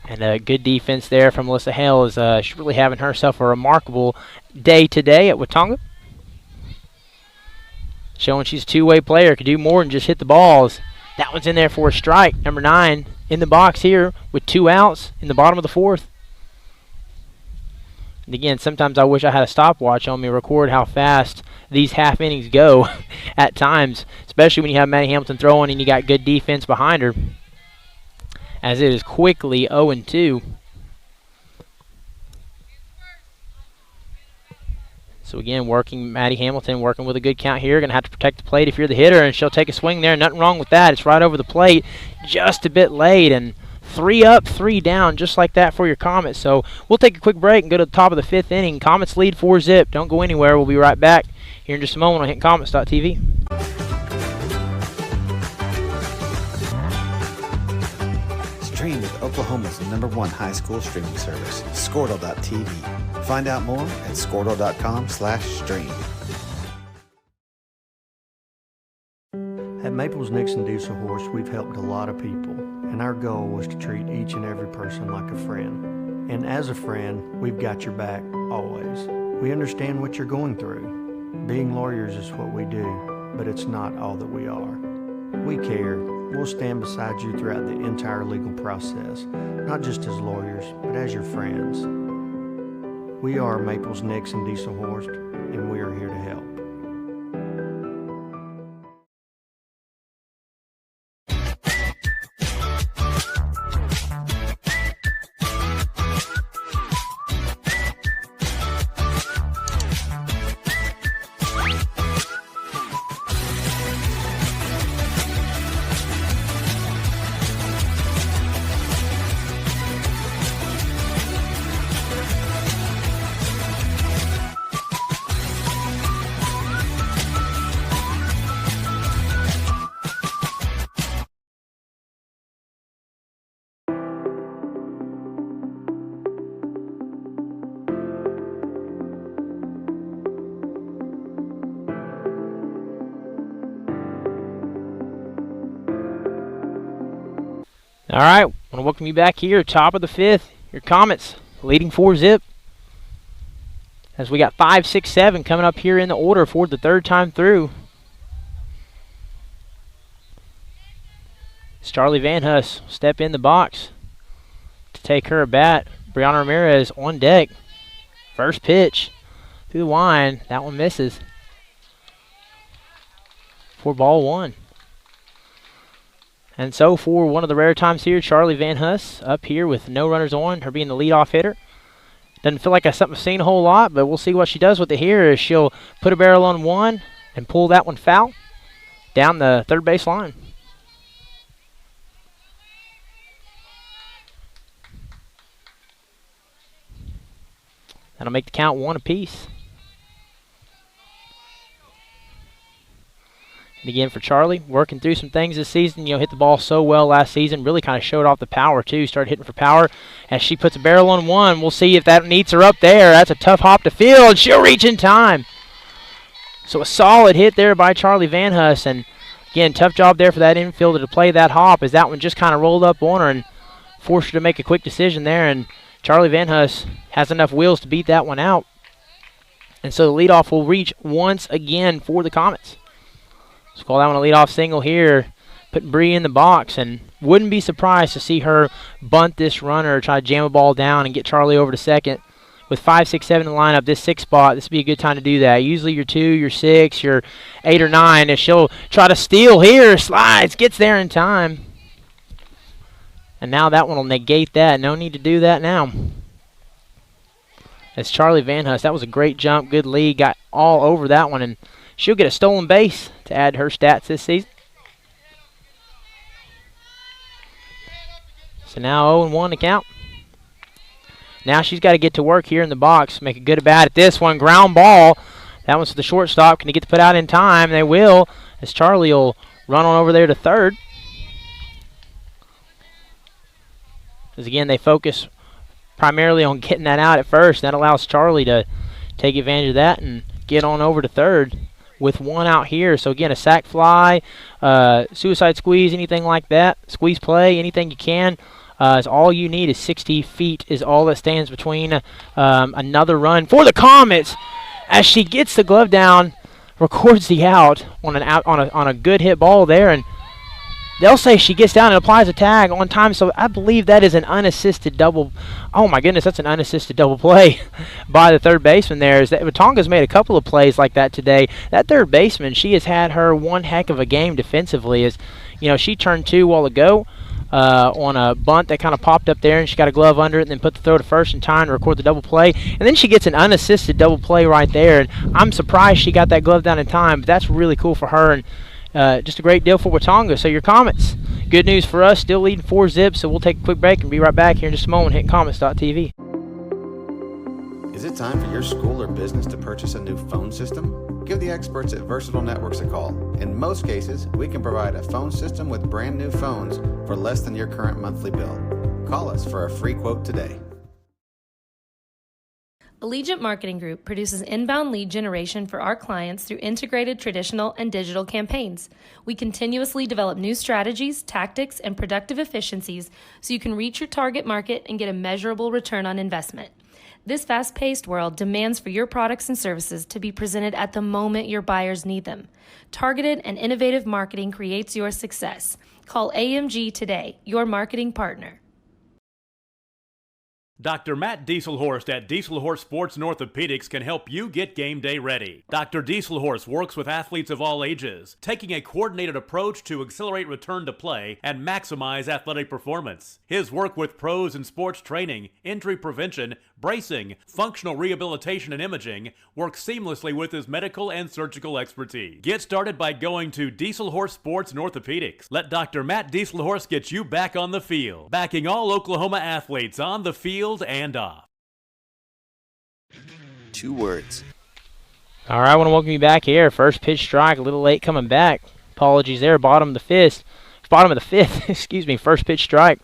And a good defense there from Melissa Hale. She's really having herself a remarkable day today at Watonga. Showing she's a two-way player, could do more than just hit the balls. That one's in there for a strike. Number 9 in the box here with 2 outs in the bottom of the 4th. And again, sometimes I wish I had a stopwatch on me to record how fast these half innings go at times, especially when you have Maddie Hamilton throwing and you got good defense behind her, as it is quickly 0-2. So again, Maddie Hamilton working with a good count here. Going to have to protect the plate if you're the hitter, and she'll take a swing there. Nothing wrong with that. It's right over the plate, just a bit late, and 3 up, 3 down, just like that for your Comets. So we'll take a quick break and go to the top of the 5th inning. Comets lead 4-zip. Don't go anywhere. We'll be right back here in just a moment on HintonComets.tv. Stream with Oklahoma's #1 high school streaming service, Squirtle.tv. Find out more at Squirtle.com/stream. At Maples Nixon Diesel Horse, we've helped a lot of people, and our goal was to treat each and every person like a friend. And as a friend, we've got your back always. We understand what you're going through. Being lawyers is what we do, but it's not all that we are. We care. We'll stand beside you throughout the entire legal process, not just as lawyers, but as your friends. We are Maples Nixon Diesel Horse, and we are here to help. All right, I want to welcome you back here, top of the 5th. Your Comets leading 4-zip. As we got 5, 6, 7 coming up here in the order for the 3rd time through. It's Charlie Van Huss step in the box to take her at bat. Brianna Ramirez on deck. First pitch through the line. That one misses for ball 1. And so for one of the rare times here, Charlie Van Huss up here with no runners on, her being the leadoff hitter. Doesn't feel like that's something I've seen a whole lot, but we'll see what she does with it here. As she'll put a barrel on one and pull that one foul down the third base line. That'll make the count 1 apiece. And again for Charlie, working through some things this season. You know, hit the ball so well last season. Really kind of showed off the power, too. Started hitting for power. As she puts a barrel on one, we'll see if that needs her up there. That's a tough hop to field. She'll reach in time. So a solid hit there by Charlie Van Huss. And again, tough job there for that infielder to play that hop, as that one just kind of rolled up on her and forced her to make a quick decision there. And Charlie Van Huss has enough wheels to beat that one out. And so the leadoff will reach once again for the Comets. Let's call that one a leadoff single here. Putting Bree in the box, and wouldn't be surprised to see her bunt this runner, try to jam a ball down and get Charlie over to second. With 5, 6, 7 in the lineup, this 6th spot, this would be a good time to do that. Usually your 2, your 6, your 8 or 9. If she'll try to steal here, slides, gets there in time. And now that one will negate that. No need to do that now. As Charlie Van Huss, that was a great jump, good lead, got all over that one, and she'll get a stolen base to add her stats this season. So now 0-1 to count. Now she's got to get to work here in the box, make a good at bat at this one. Ground ball. That one's to the shortstop. Can he get to put out in time? They will, as Charlie will run on over there to third. Because again, they focus primarily on getting that out at first. That allows Charlie to take advantage of that and get on over to third with one out here. So again, a sac fly, suicide squeeze, anything like that, squeeze play, anything you can Is all you need is 60 feet is all that stands between another run for the Comets. As she gets the glove down, records the out on a good hit ball there, and they'll say she gets down and applies a tag on time, so I believe that is an unassisted double. Oh, my goodness, that's an unassisted double play by the third baseman there. Watonga's made a couple of plays like that today. That third baseman, she has had her one heck of a game defensively. She turned 2 a while ago on a bunt that kind of popped up there, and she got a glove under it and then put the throw to first in time to record the double play. And then she gets an unassisted double play right there. And I'm surprised she got that glove down in time, but that's really cool for her. And just a great deal for Watonga. So your Comets, good news for us, still leading 4-0. So we'll take a quick break and be right back here in just a moment. HintonComets.tv. Is it time for your school or business to purchase a new phone system? Give the experts at Versatile Networks a call. In most cases, we can provide a phone system with brand new phones for less than your current monthly bill. Call us for a free quote today. Allegiant Marketing Group produces inbound lead generation for our clients through integrated traditional and digital campaigns. We continuously develop new strategies, tactics, and productive efficiencies so you can reach your target market and get a measurable return on investment. This fast-paced world demands for your products and services to be presented at the moment your buyers need them. Targeted and innovative marketing creates your success. Call AMG today, your marketing partner. Dr. Matt Dieselhorst at Dieselhorst Sports and Orthopedics can help you get game day ready. Dr. Dieselhorst works with athletes of all ages, taking a coordinated approach to accelerate return to play and maximize athletic performance. His work with pros in sports training, injury prevention, bracing, functional rehabilitation, and imaging works seamlessly with his medical and surgical expertise. Get started by going to Dieselhorst Sports and Orthopedics. Let Dr. Matt Dieselhorst get you back on the field, backing all Oklahoma athletes on the field and off. 2 words. All right, I want to welcome you back here. First pitch strike, a little late coming back. Apologies there. Bottom of the fifth. Excuse me. First pitch strike.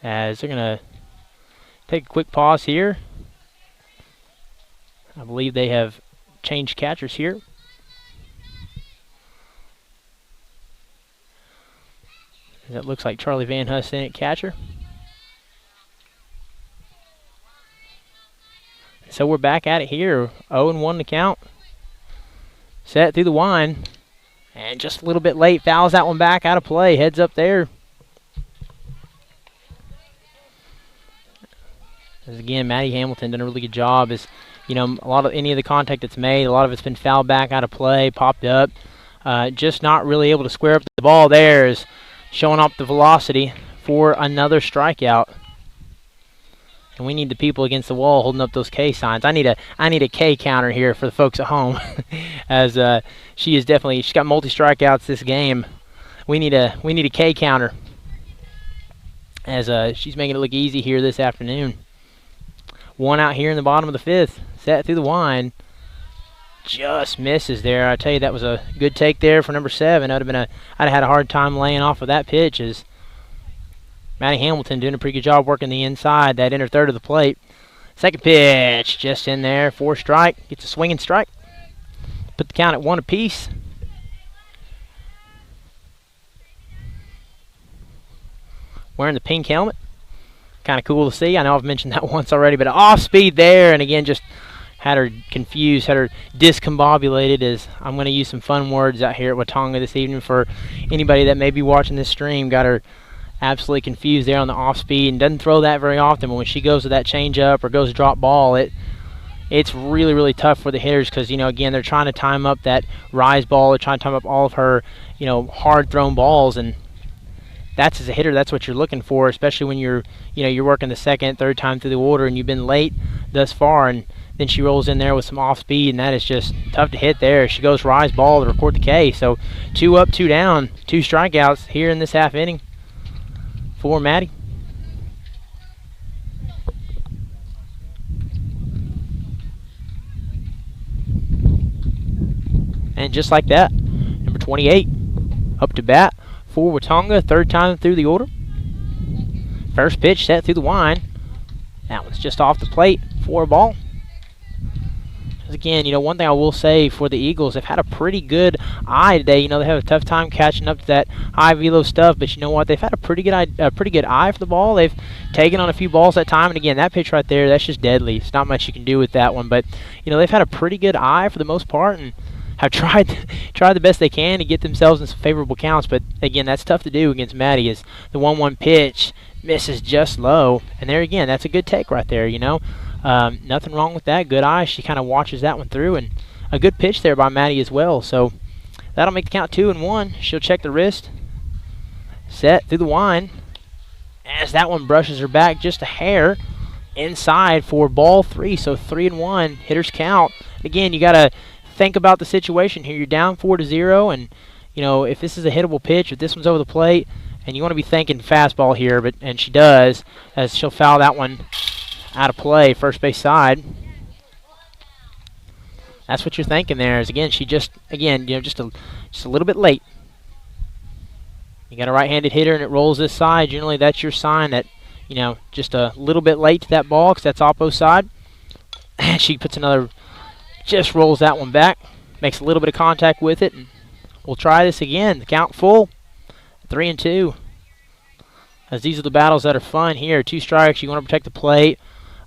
As they're going to take a quick pause here. I believe they have changed catchers here. That looks like Charlie Van Huss in at catcher. So we're back at it here. 0-1 to count. Set through the wine. And just a little bit late. Fouls that one back out of play. Heads up there. As again, Maddie Hamilton done a really good job. Any of the contact that's made, a lot of it's been fouled back out of play, popped up. Just not really able to square up the ball there. Is showing up the velocity for another strikeout. And we need the people against the wall holding up those K signs. I need a K counter here for the folks at home. As she's got multi strikeouts this game. We need a K counter. As she's making it look easy here this afternoon. One out here in the bottom of the fifth. Set through the wine. Just misses there. I tell you, that was a good take there for number 7. I'd have had a hard time laying off of that pitch. As Maddie Hamilton doing a pretty good job working the inside, that inner third of the plate. Second pitch, just in there, 4 strike. Gets a swinging strike. Put the count at 1 apiece. Wearing the pink helmet. Kind of cool to see. I know I've mentioned that once already, but off speed there, and again, just had her confused, had her discombobulated. As I'm going to use some fun words out here at Watonga this evening for anybody that may be watching this stream. Got her absolutely confused there on the off speed, and doesn't throw that very often. But when she goes to that change up or goes to drop ball, it's really, really tough for the hitters because, again, they're trying to time up that rise ball. They're trying to time up all of her, hard thrown balls, and that's, as a hitter, that's what you're looking for, especially when you're working the second, third time through the order and you've been late thus far, and then she rolls in there with some off speed, and that is just tough to hit there. She goes rise ball to record the K. So 2 up, 2 down, 2 strikeouts here in this half inning for Maddie. And just like that, number 28 up to bat for Watonga, third time through the order. First pitch set through the wine. That one's just off the plate for a ball. Again, one thing I will say for the Eagles, they've had a pretty good eye today. They have a tough time catching up to that high velo stuff, but you know what? They've had a pretty good eye for the ball. They've taken on a few balls that time, and again, that pitch right there, that's just deadly. It's not much you can do with that one, but they've had a pretty good eye for the most part, and have tried the best they can to get themselves in some favorable counts. But again, that's tough to do against Maddie. As the 1-1 pitch misses just low, and there again, that's a good take right there. Nothing wrong with that. Good eye. She kind of watches that one through, and a good pitch there by Maddie as well. So that'll make the count 2-1. She'll check the wrist, set through the wind, as that one brushes her back just a hair inside for ball 3. So 3-1. Hitters count. Again, you got to think about the situation here. You're down 4-0, and if this is a hittable pitch, if this one's over the plate, and you want to be thinking fastball here, and she does, as she'll foul that one out of play, first base side. That's what you're thinking there. Is again, she just a little bit late. You got a right-handed hitter and it rolls this side. Generally, that's your sign that just a little bit late to that ball, because that's oppo side. And she puts another, just rolls that one back, makes a little bit of contact with it, and we'll try this again. The count full, 3-2. As these are the battles that are fun here. 2 strikes. You want to protect the plate.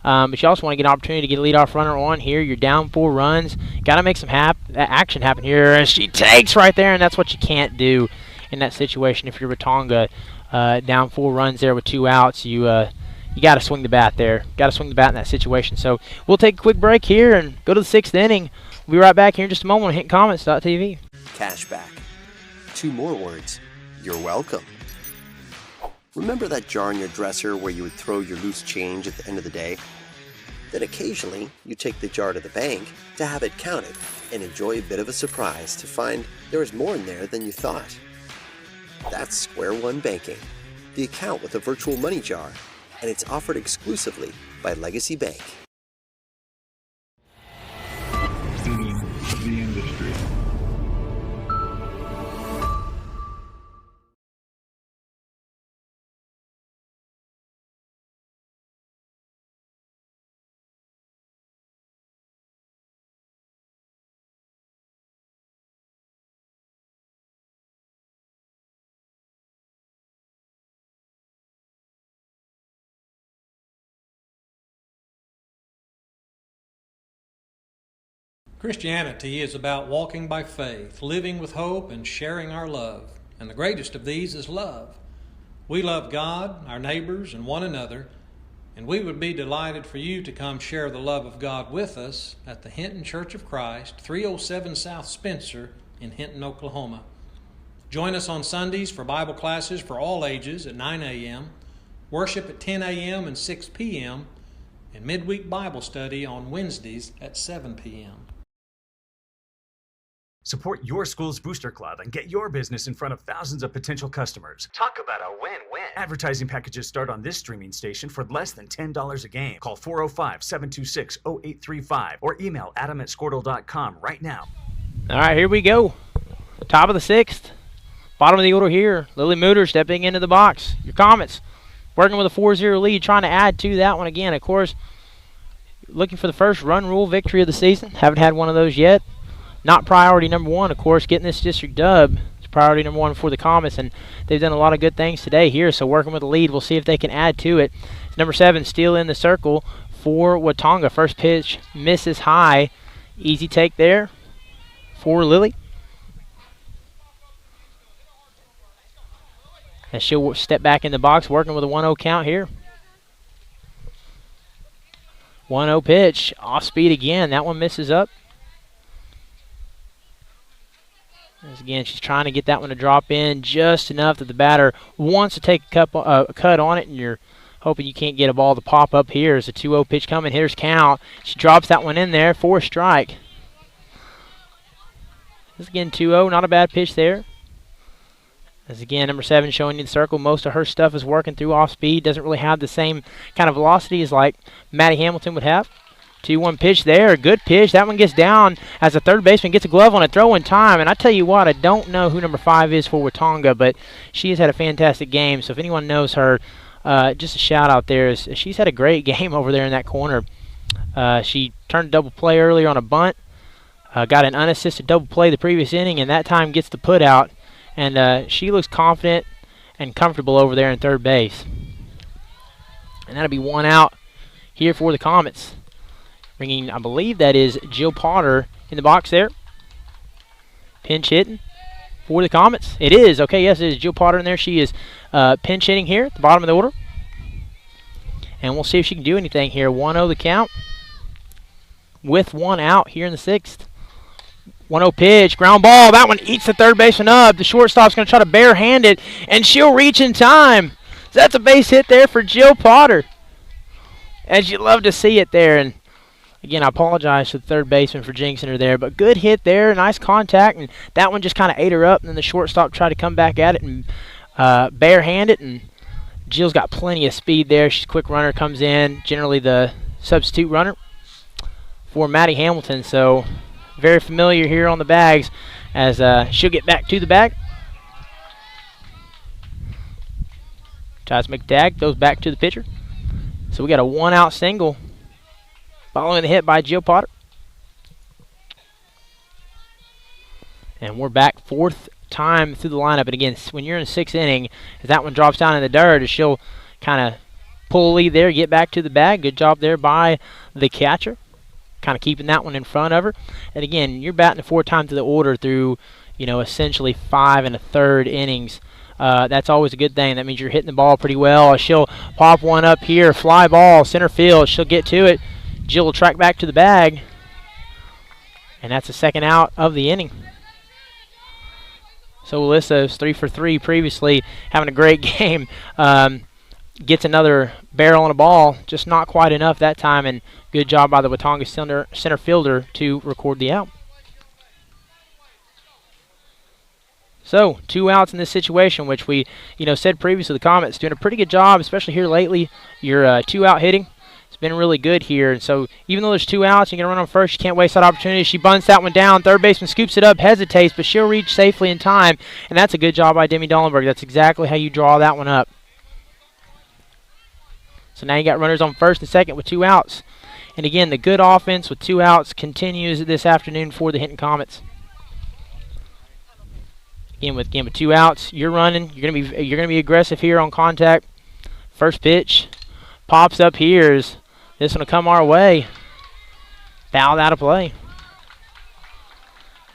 But you also want to get an opportunity to get a leadoff runner on here. You're down 4 runs. Got to make some action happen here. And she takes right there, and that's what you can't do in that situation. If you're Watonga, down 4 runs there with 2 outs, you got to swing the bat there. Got to swing the bat in that situation. So we'll take a quick break here and go to the 6th inning. We'll be right back here in just a moment on HintonComets.tv. Cashback. 2 more words. You're welcome. Remember that jar in your dresser where you would throw your loose change at the end of the day? Then occasionally, you take the jar to the bank to have it counted and enjoy a bit of a surprise to find there is more in there than you thought. That's Square One Banking, the account with a virtual money jar, and it's offered exclusively by Legacy Bank. Feeding the industry. Christianity is about walking by faith, living with hope, and sharing our love. And the greatest of these is love. We love God, our neighbors, and one another, and we would be delighted for you to come share the love of God with us at the Hinton Church of Christ, 307 South Spencer in Hinton, Oklahoma. Join us on Sundays for Bible classes for all ages at 9 a.m., worship at 10 a.m. and 6 p.m., and midweek Bible study on Wednesdays at 7 p.m. Support your school's booster club and get your business in front of thousands of potential customers. Talk about a win-win. Advertising packages start on this streaming station for less than $10 a game. Call 405-726-0835 or email adam@squirtle.com right now. All right, here we go. Top of the 6th. Bottom of the order here. Lily Mooter stepping into the box. Your Comets working with a 4-0 lead, trying to add to that one again. Of course, looking for the first run rule victory of the season. Haven't had one of those yet. Not priority number 1, of course. Getting this district dub is priority number 1 for the Comets, and they've done a lot of good things today here, so working with the lead, we'll see if they can add to it. Number 7 still in the circle for Watonga. First pitch misses high. Easy take there for Lily. And she'll step back in the box, working with a 1-0 count here. 1-0 pitch, off speed again. That one misses up. As again, she's trying to get that one to drop in just enough that the batter wants to take a cut on it, and you're hoping you can't get a ball to pop up here. As a 2-0 pitch coming, hitters count. She drops that one in there for a strike. This again 2-0, not a bad pitch there. As again, number 7 showing you the circle. Most of her stuff is working through off speed. Doesn't really have the same kind of velocity as like Maddie Hamilton would have. 2-1 pitch there, a good pitch. That one gets down as the third baseman gets a glove on it, throw in time. And I tell you what, I don't know who number 5 is for Watonga, but she has had a fantastic game. So if anyone knows her, just a shout out there. She's had a great game over there in that corner. She turned a double play earlier on a bunt. Got an unassisted double play the previous inning, and that time gets the put out. And she looks confident and comfortable over there in third base. And that'll be one out here for the Comets. Bringing, I believe that is Jill Potter in the box there. Pinch hitting for the Comets. It is. Okay, yes, it is Jill Potter in there. She is pinch hitting here at the bottom of the order. And we'll see if she can do anything here. 1-0 the count with one out here in the sixth. 1-0 pitch, ground ball. That one eats the third baseman up. The shortstop's going to try to barehand it, and she'll reach in time. That's a base hit there for Jill Potter. As you love to see it there. And again, I apologize to the third baseman for jinxing her there, but good hit there, nice contact, and that one just kind of ate her up, and then the shortstop tried to come back at it and barehand it, and Jill's got plenty of speed there. She's a quick runner, comes in, generally the substitute runner for Maddie Hamilton, so very familiar here on the bags as she'll get back to the bag. Tries to make a tag, goes back to the pitcher. So we got a one-out single following the hit by Jill Potter. And we're back fourth time through the lineup. And again, when you're in the sixth inning, as that one drops down in the dirt, she'll kind of pull a lead there, get back to the bag. Good job there by the catcher, kind of keeping that one in front of her. And again, you're batting the fourth time through the order through, essentially 5 1/3 innings. That's always a good thing. That means you're hitting the ball pretty well. She'll pop one up here, fly ball, center field. She'll get to it. Jill will track back to the bag. And that's the second out of the inning. So Alyssa's 3 for 3 previously, having a great game. Gets another barrel on a ball, just not quite enough that time, and good job by the Watonga center fielder to record the out. So 2 outs in this situation, which we said previously, the Comets doing a pretty good job, especially here lately. Your 2-out hitting has been really good here. And so even though there's 2 outs, you're going to run on first. You can't waste that opportunity. She bunts that one down. Third baseman scoops it up, hesitates, but she'll reach safely in time. And that's a good job by Demi Dollenberg. That's exactly how you draw that one up. So now you got runners on first and second with 2 outs. And again, the good offense with 2 outs continues this afternoon for the Hinton Comets. Again with 2 outs, you're running. You're gonna be aggressive here on contact. First pitch pops up here. This one will come our way. Fouled out of play.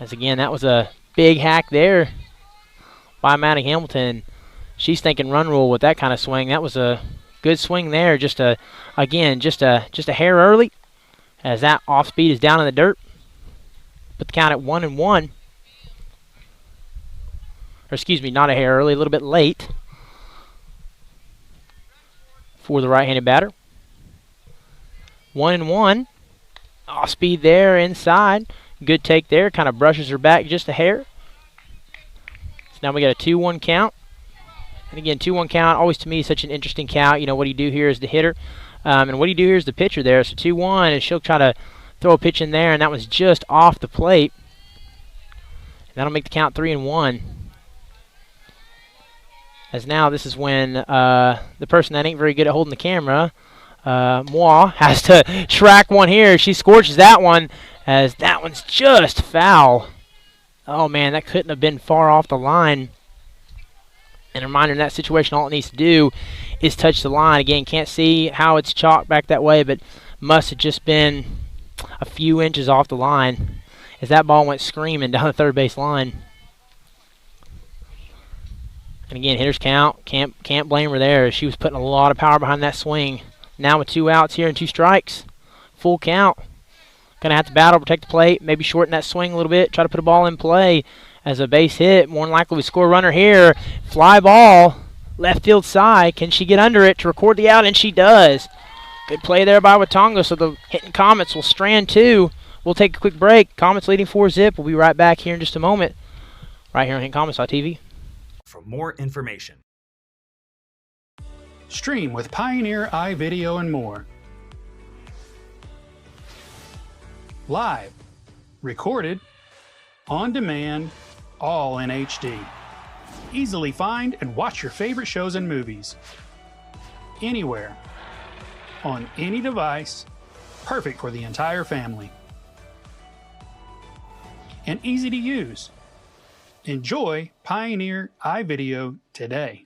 As again, that was a big hack there by Maddie Hamilton. She's thinking run rule with that kind of swing. That was a good swing there. Just a hair early, as that off speed is down in the dirt. Put the count at 1-1. Or excuse me, not a hair early, a little bit late for the right-handed batter. 1-1. Off speed there inside. Good take there. Kind of brushes her back just a hair. So now we got a 2-1 count. And again, 2-1 count, always to me such an interesting count. What do you do here is the hitter. And what do you do here is the pitcher there. So 2-1, and she'll try to throw a pitch in there, and that was just off the plate. And that'll make the count 3-1. As now this is when the person that ain't very good at holding the camera, Moi, has to track one here. She scorches that one, as that one's just foul. Oh, man, that couldn't have been far off the line. And a reminder, in that situation, all it needs to do is touch the line. Again, can't see how it's chalked back that way, but must have just been a few inches off the line as that ball went screaming down the third base line. And again, hitters count. Can't blame her there. She was putting a lot of power behind that swing. Now with 2 outs here and 2 strikes, full count. Going to have to battle, protect the plate, maybe shorten that swing a little bit, try to put a ball in play as a base hit. More than likely we score a runner here. Fly ball, left field side. Can she get under it to record the out? And she does. Good play there by Watonga, so the Hinton Comets will strand 2. We'll take a quick break. Comets leading 4-0. We'll be right back here in just a moment, right here on HintonComets.tv. For more information. Stream with Pioneer iVideo and more. Live, recorded, on demand, all in HD. Easily find and watch your favorite shows and movies. Anywhere, on any device, perfect for the entire family. And easy to use. Enjoy Pioneer iVideo today.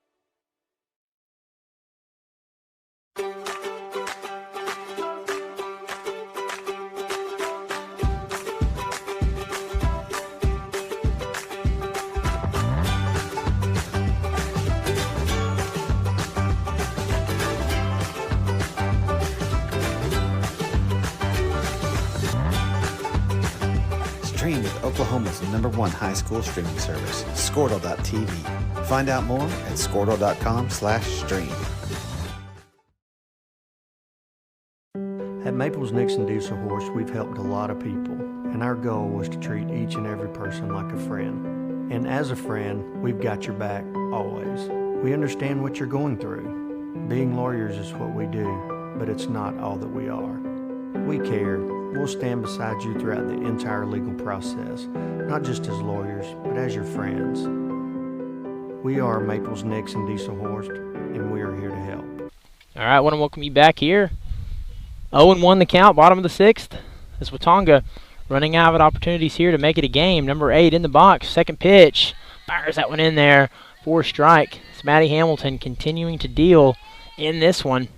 Stream with Oklahoma's #1 high school streaming service, Squirtle.tv. Find out more at squirtle.com/stream. At Maples Nixon Diesel Horse, we've helped a lot of people, and our goal was to treat each and every person like a friend. And as a friend, we've got your back always. We understand what you're going through. Being lawyers is what we do, but it's not all that we are. We care. We'll stand beside you throughout the entire legal process, not just as lawyers, but as your friends. We are Maples Nixon Diesel Horse, and we are here to help. All right, I want to welcome you back here. 0-1 the count, bottom of the 6th. As Watonga running out of opportunities here to make it a game. Number 8 in the box, second pitch. Fires that one in there for a strike. It's Maddie Hamilton continuing to deal in this one.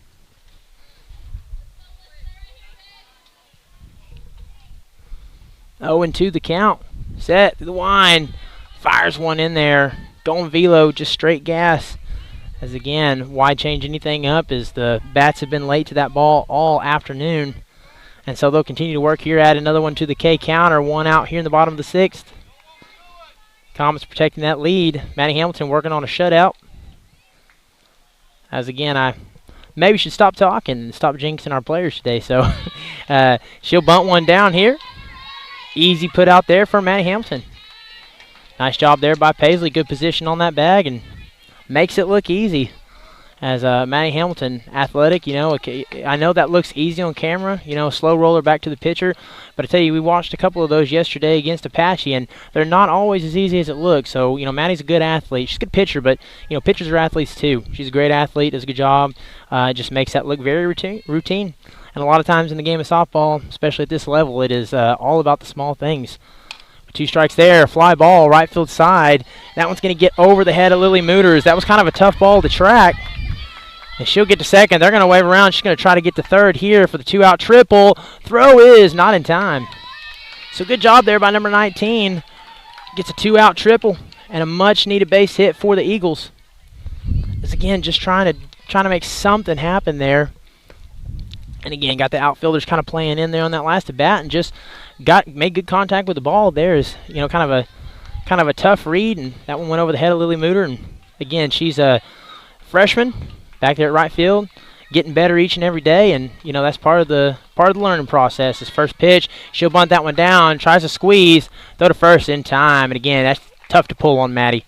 Oh, and 2 the count. Set to the wind. Fires one in there. Going velo, just straight gas. As again, why change anything up as the bats have been late to that ball all afternoon. And so they'll continue to work here. Add another one to the K counter. 1 out here in the bottom of the 6th. Comets protecting that lead. Maddie Hamilton working on a shutout. As again, I maybe should stop talking and stop jinxing our players today. So she'll bunt one down here. Easy put out there for Maddie Hamilton. Nice job there by Paisley. Good position on that bag and makes it look easy. As Maddie Hamilton, athletic, you know, I know that looks easy on camera, you know, slow roller back to the pitcher. But I tell you, we watched a couple of those yesterday against Apache, and they're not always as easy as it looks. So, you know, Maddie's a good athlete. She's a good pitcher, but, you know, pitchers are athletes too. She's a great athlete, does a good job. Just makes that look very routine. And a lot of times in the game of softball, especially at this level, it is all about the small things. 2 strikes there, fly ball, right field side. That one's going to get over the head of Lily Mooters. That was kind of a tough ball to track. And she'll get to second. They're going to wave around. She's going to try to get to third here for the 2-out triple. Throw is not in time. So good job there by number 19. Gets a 2-out triple and a much-needed base hit for the Eagles. It's again just trying to make something happen there. And again, got the outfielders kind of playing in there on that last at bat, and just made good contact with the ball. There's, you know, kind of a tough read, and that one went over the head of Lily Mooter. And again, she's a freshman back there at right field, getting better each and every day, and you know that's part of the learning process. This first pitch, she'll bunt that one down, tries to squeeze, throw to first in time, and again that's tough to pull on Maddie.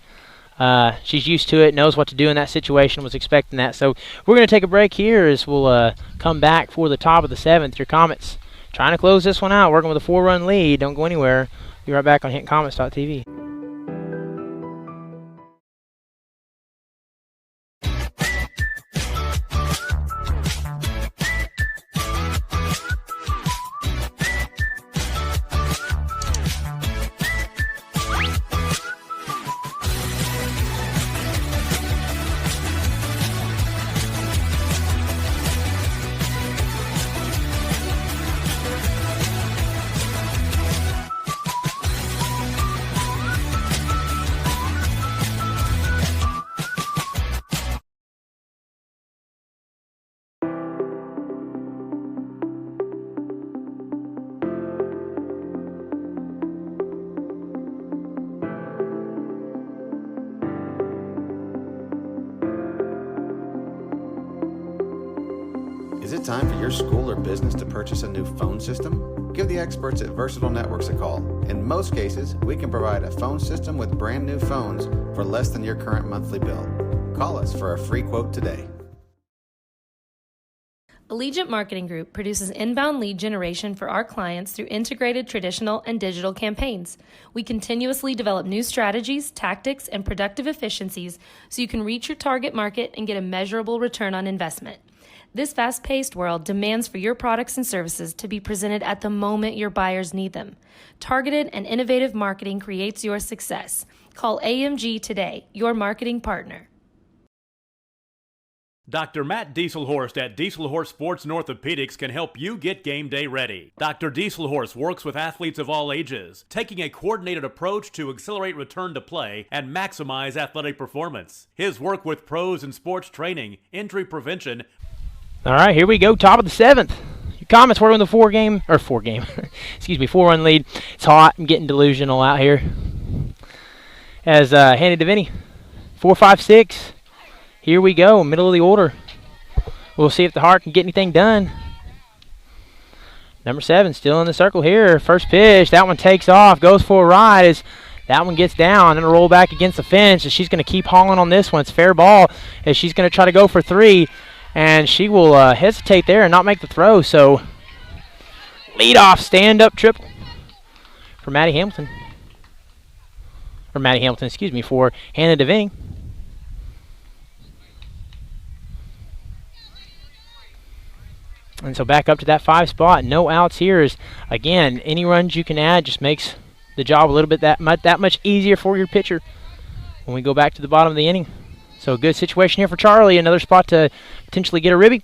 She's used to it, knows what to do in that situation, was expecting that. So we're going to take a break here as we'll come back for the top of the 7th. Your Comets trying to close this one out, working with a 4-run lead. Don't go anywhere. Be right back on HintonComets.tv. Is it time for your school or business to purchase a new phone system? Give the experts at Versatile Networks a call. In most cases, we can provide a phone system with brand new phones for less than your current monthly bill. Call us for a free quote today. Allegiant Marketing Group produces inbound lead generation for our clients through integrated traditional and digital campaigns. We continuously develop new strategies, tactics, and productive efficiencies so you can reach your target market and get a measurable return on investment. This fast-paced world demands for your products and services to be presented at the moment your buyers need them. Targeted and innovative marketing creates your success. Call AMG today, your marketing partner. Dr. Matt Dieselhorst at Dieselhorst Sports and Orthopedics can help you get game day ready. Dr. Dieselhorst works with athletes of all ages, taking a coordinated approach to accelerate return to play and maximize athletic performance. His work with pros in sports training, injury prevention. All right, here we go, top of the 7th. Your comments were on the 4-run lead. It's hot. I'm getting delusional out here. As handed to Vinny. 4-5-6. Here we go, middle of the order. We'll see if the Heart can get anything done. Number 7 still in the circle here. First pitch, that one takes off, goes for a ride as that one gets down and a roll back against the fence. And she's going to keep hauling on this one. It's fair ball as she's going to try to go for 3. And she will hesitate there and not make the throw. So lead-off stand-up triple for Maddie Hamilton. For Hannah DeVinny. And so back up to that 5 spot. No outs here is, again, any runs you can add just makes the job a little bit that much easier for your pitcher when we go back to the bottom of the inning. So a good situation here for Charlie. Another spot to potentially get a ribby.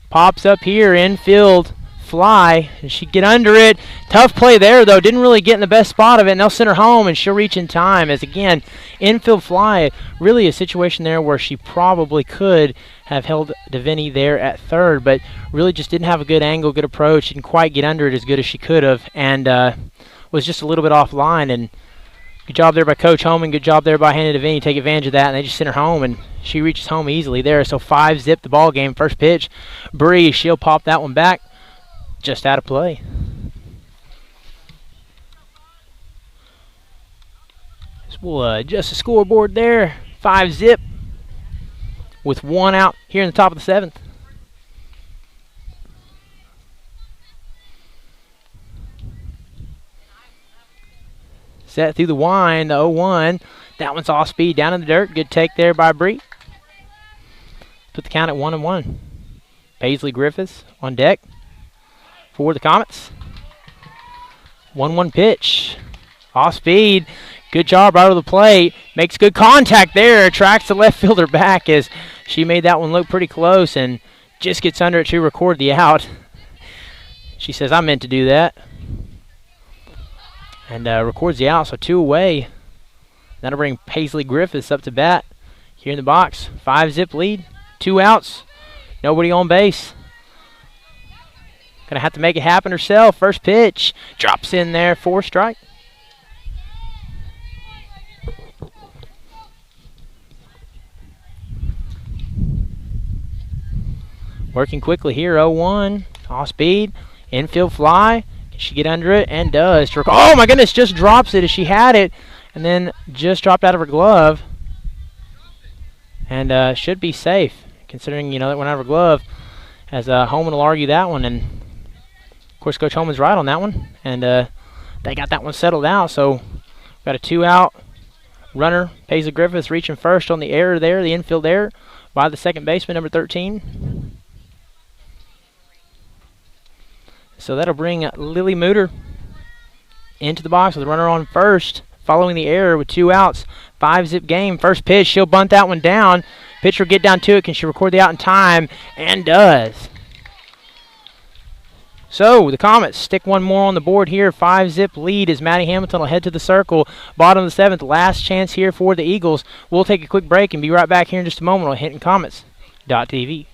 Pops up here, infield fly, and she get under it. Tough play there, though. Didn't really get in the best spot of it, and they'll send her home, and she'll reach in time. As, again, infield fly, really a situation there where she probably could have held DeVinny there at third, but really just didn't have a good angle, good approach, didn't quite get under it as good as she could have, and was just a little bit offline. And good job there by Coach Holman, good job there by Hannah DeVinny, take advantage of that, and they just sent her home, and she reaches home easily there. So 5-zip the ball game. First pitch, Bree, she'll pop that one back. Just out of play. So we'll adjust the scoreboard there. 5-zip with 1 out here in the top of the 7th. Set through the wind, the 0-1. That one's off speed down in the dirt. Good take there by Bree. Put the count at 1-1. Paisley Griffiths on deck for the Comets. 1-1 pitch. Off speed. Good job right over the plate. Makes good contact there. Tracks the left fielder back as she made that one look pretty close and just gets under it to record the out. She says, I meant to do that. And records the out, so 2 away. That'll bring Paisley Griffiths up to bat here in the box. 5-zip lead. 2 outs. Nobody on base. Gonna have to make it happen herself. First pitch drops in there for a strike. Working quickly here. 0-1 off speed, infield fly. Can she get under it? And does. Oh my goodness! Just drops it as she had it, and then just dropped out of her glove. And should be safe considering that went out of her glove. As Holman will argue that one, and of course, Coach Holman's right on that one, and they got that one settled out. So, got a 2-out runner. Paisley Griffiths reaching first on the error there, the infield error, by the second baseman, number 13. So that'll bring Lily Mooter into the box with a runner on first, following the error with 2 outs. 5-zip game. First pitch, she'll bunt that one down. Pitcher will get down to it. Can she record the out in time? And does. So the Comets stick one more on the board here. 5-zip lead as Maddie Hamilton will head to the circle. Bottom of the 7th, last chance here for the Eagles. We'll take a quick break and be right back here in just a moment on HintonComets.tv.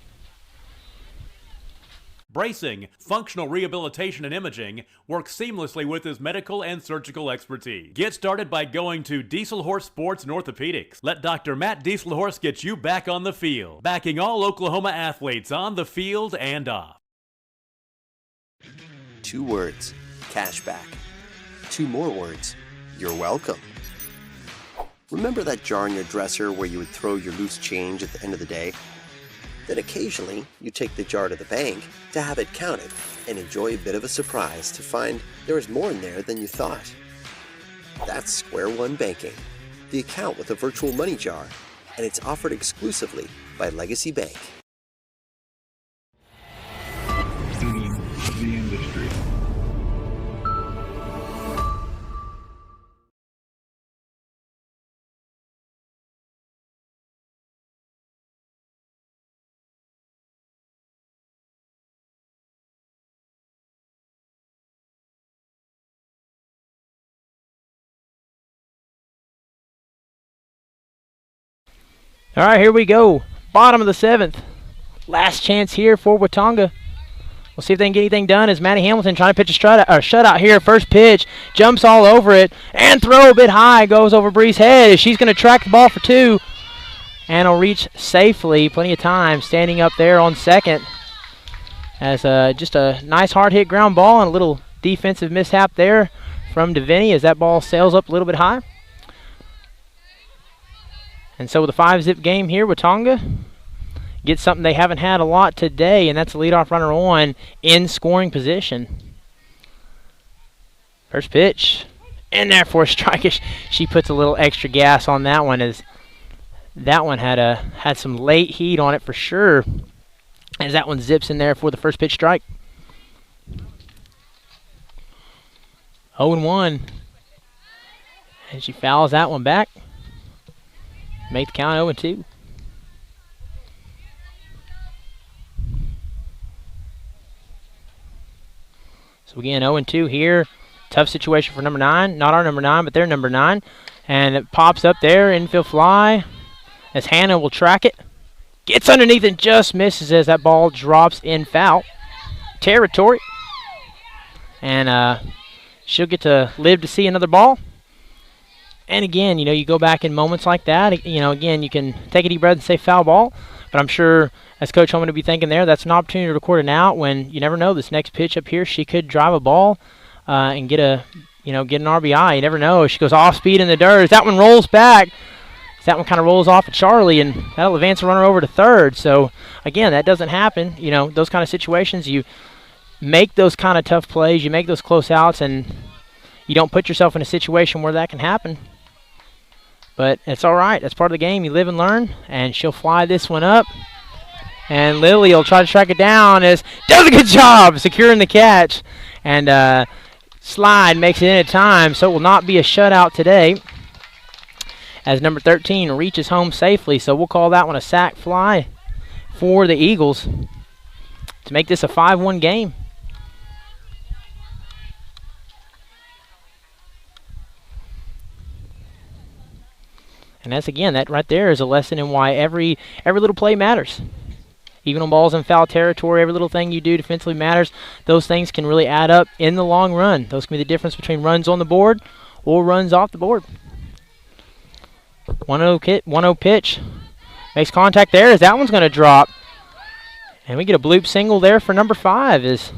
Bracing, functional rehabilitation, and imaging work seamlessly with his medical and surgical expertise. Get started by going to Dieselhorst Sports and Orthopedics. Let Dr. Matt Dieselhorst get you back on the field, backing all Oklahoma athletes on the field and off. 2 words, cash back. 2 more words, you're welcome. Remember that jar in your dresser where you would throw your loose change at the end of the day? Then occasionally, you take the jar to the bank to have it counted and enjoy a bit of a surprise to find there is more in there than you thought. That's Square One Banking, the account with a virtual money jar, and it's offered exclusively by Legacy Bank. All right, here we go. Bottom of the 7th. Last chance here for Watonga. We'll see if they can get anything done as Maddie Hamilton trying to pitch a shutout here. First pitch, jumps all over it, and throw a bit high, goes over Bree's head. She's going to track the ball for 2, and will reach safely. Plenty of time standing up there on second. As just a nice hard hit ground ball and a little defensive mishap there from Deviney as that ball sails up a little bit high. And so with a 5-zip game here, Watonga gets something they haven't had a lot today, and that's a leadoff runner on in scoring position. First pitch, in there for a strike. She puts a little extra gas on that one, as that one had some late heat on it for sure, as that one zips in there for the first pitch strike. 0-1, and she fouls that one back. Make the count 0-2. So again, 0-2 here. Tough situation for number 9. Not our number 9, but their number 9. And it pops up there, infield fly, as Hannah will track it. Gets underneath and just misses as that ball drops in foul territory. And she'll get to live to see another ball. And again, you go back in moments like that, again, you can take a deep breath and say foul ball. But I'm sure, as Coach Holman would be thinking there, that's an opportunity to record an out when you never know. This next pitch up here, she could drive a ball and get an RBI. You never know. She goes off speed in the dirt. As that one rolls back, that one kind of rolls off at Charlie, and that'll advance the runner over to third. So, again, that doesn't happen. Those kind of situations, you make those kind of tough plays, you make those close outs, and you don't put yourself in a situation where that can happen. But it's all right. That's part of the game. You live and learn. And she'll fly this one up. And Lily will try to track it down as does a good job securing the catch. And Slide makes it in at time, so it will not be a shutout today as number 13 reaches home safely. So we'll call that one a sac fly for the Eagles to make this a 5-1 game. And that's, again, that right there is a lesson in why every little play matters. Even on balls in foul territory, every little thing you do defensively matters. Those things can really add up in the long run. Those can be the difference between runs on the board or runs off the board. 1-0 pitch. Makes contact there as that one's going to drop. And we get a bloop single there for number 5 as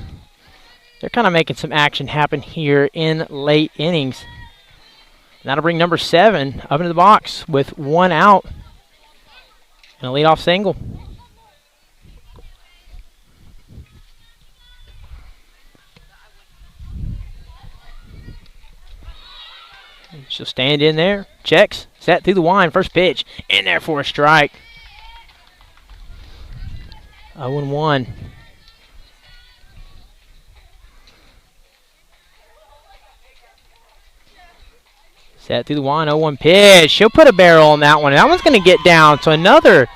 they're kind of making some action happen here in late innings. And that'll bring number 7 up into the box with 1 out and a leadoff single. She'll stand in there, checks, set through the line, first pitch, in there for a strike. 0-1. Set through the line, 0-1 pitch. She'll put a barrel on that one. That one's going to get down. So another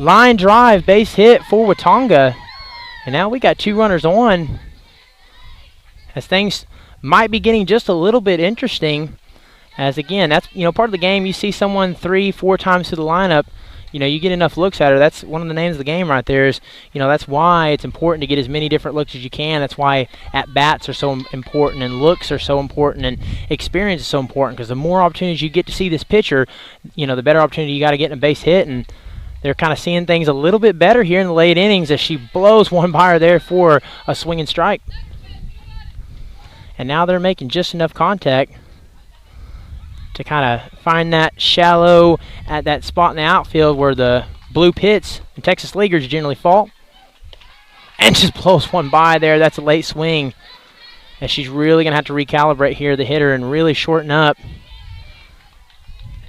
line drive base hit for Watonga. And now we got 2 runners on as things might be getting just a little bit interesting. As again, that's part of the game. You see someone 3-4 times through the lineup, you get enough looks at her. That's one of the names of the game right there. Is that's why it's important to get as many different looks as you can. That's why at bats are so important, and looks are so important, and experience is so important. Because the more opportunities you get to see this pitcher, the better opportunity you got to get in a base hit. And they're kind of seeing things a little bit better here in the late innings as she blows one by her there for a swinging strike. And now they're making just enough contact to kind of find that shallow at that spot in the outfield where the blue pits and Texas Leaguers generally fall. And just blows one by there. That's a late swing. And she's really going to have to recalibrate here, the hitter, and really shorten up.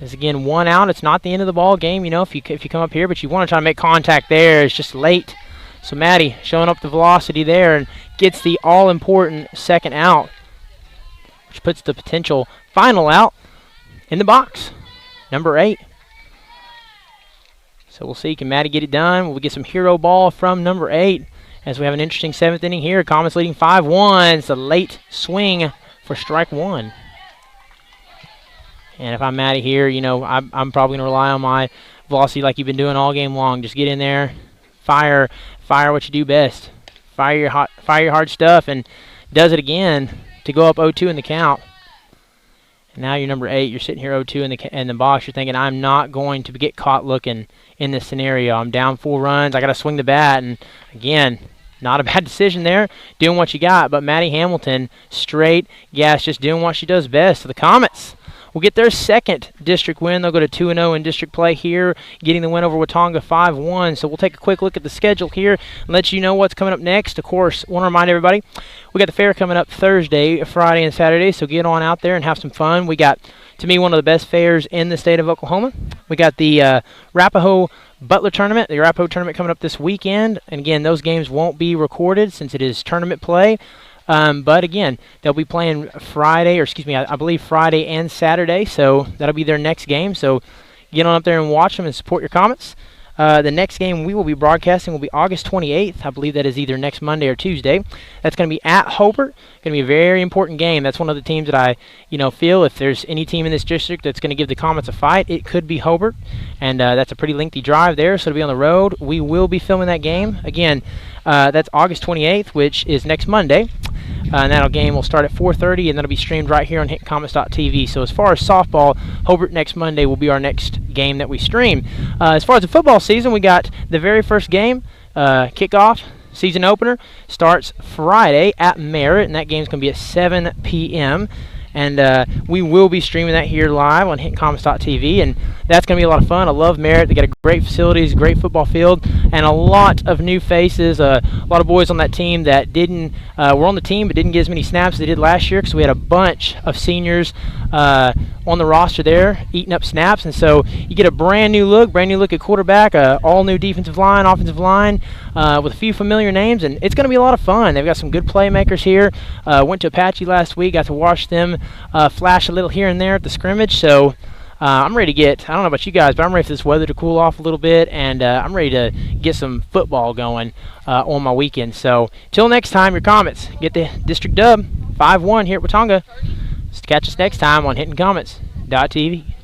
As again, 1 out. It's not the end of the ball game, if you come up here, but you want to try to make contact there. It's just late. So Maddie showing up the velocity there and gets the all-important second out, which puts the potential final out in the box, number 8. So we'll see, can Maddie get it done? Will we get some hero ball from number 8 as we have an interesting 7th inning here. Comets leading 5-1. It's a late swing for strike 1. And if I'm Maddie here, I'm probably going to rely on velocity like you've been doing all game long. Just get in there, fire what you do best. Fire your hard stuff, and does it again to go up 0-2 in the count. And now you're number 8. You're sitting here 0-2 in the box. You're thinking, I'm not going to get caught looking in this scenario. I'm down 4 runs. I got to swing the bat. And again, not a bad decision there, doing what you got. But Maddie Hamilton, straight gas, just doing what she does best. So the Comets will get their second district win. They'll go to 2-0 in district play here, getting the win over Watonga 5-1. So we'll take a quick look at the schedule here and let you know what's coming up next. Of course, want to remind everybody, we got the fair coming up Thursday, Friday, and Saturday, so get on out there and have some fun. We got, to me, one of the best fairs in the state of Oklahoma. We got the Arapahoe Butler Tournament, the Arapahoe Tournament coming up this weekend. And again, those games won't be recorded since it is tournament play. But again, they'll be playing Friday, or excuse me, I believe Friday and Saturday, so that'll be their next game. So get on up there and watch them and support your Comets. The next game we will be broadcasting will be August 28th. I believe that is either next Monday or Tuesday. That's going to be at Hobart. Going to be a very important game. That's one of the teams that I, feel if there's any team in this district that's going to give the Comets a fight, it could be Hobart. And that's a pretty lengthy drive there, so to be on the road. We will be filming that game. Again, that's August 28th, which is next Monday. And that game will start at 4:30, and that'll be streamed right here on HintonComets.tv. So as far as softball, Hobart next Monday will be our next game that we stream. As far as the football season, we got the very first game, kickoff, season opener, starts Friday at Merritt, and that game's going to be at 7 p.m., and we will be streaming that here live on HintonComets.tv, and that's going to be a lot of fun. I love Merritt. They got great facilities, great football field, and a lot of new faces. A lot of boys on that team that were on the team but didn't get as many snaps as they did last year, because we had a bunch of seniors on the roster there eating up snaps. And so you get a brand new look at quarterback, all new defensive line, offensive line, with a few familiar names, and it's going to be a lot of fun. They've got some good playmakers here. Went to Apache last week, got to watch them flash a little here and there at the scrimmage. So I'm ready to I don't know about you guys, but I'm ready for this weather to cool off a little bit, and I'm ready to get some football going on my weekend. So till next time, your Comets get the district dub 5-1 here at Watonga. Catch us next time on HintonComets.tv.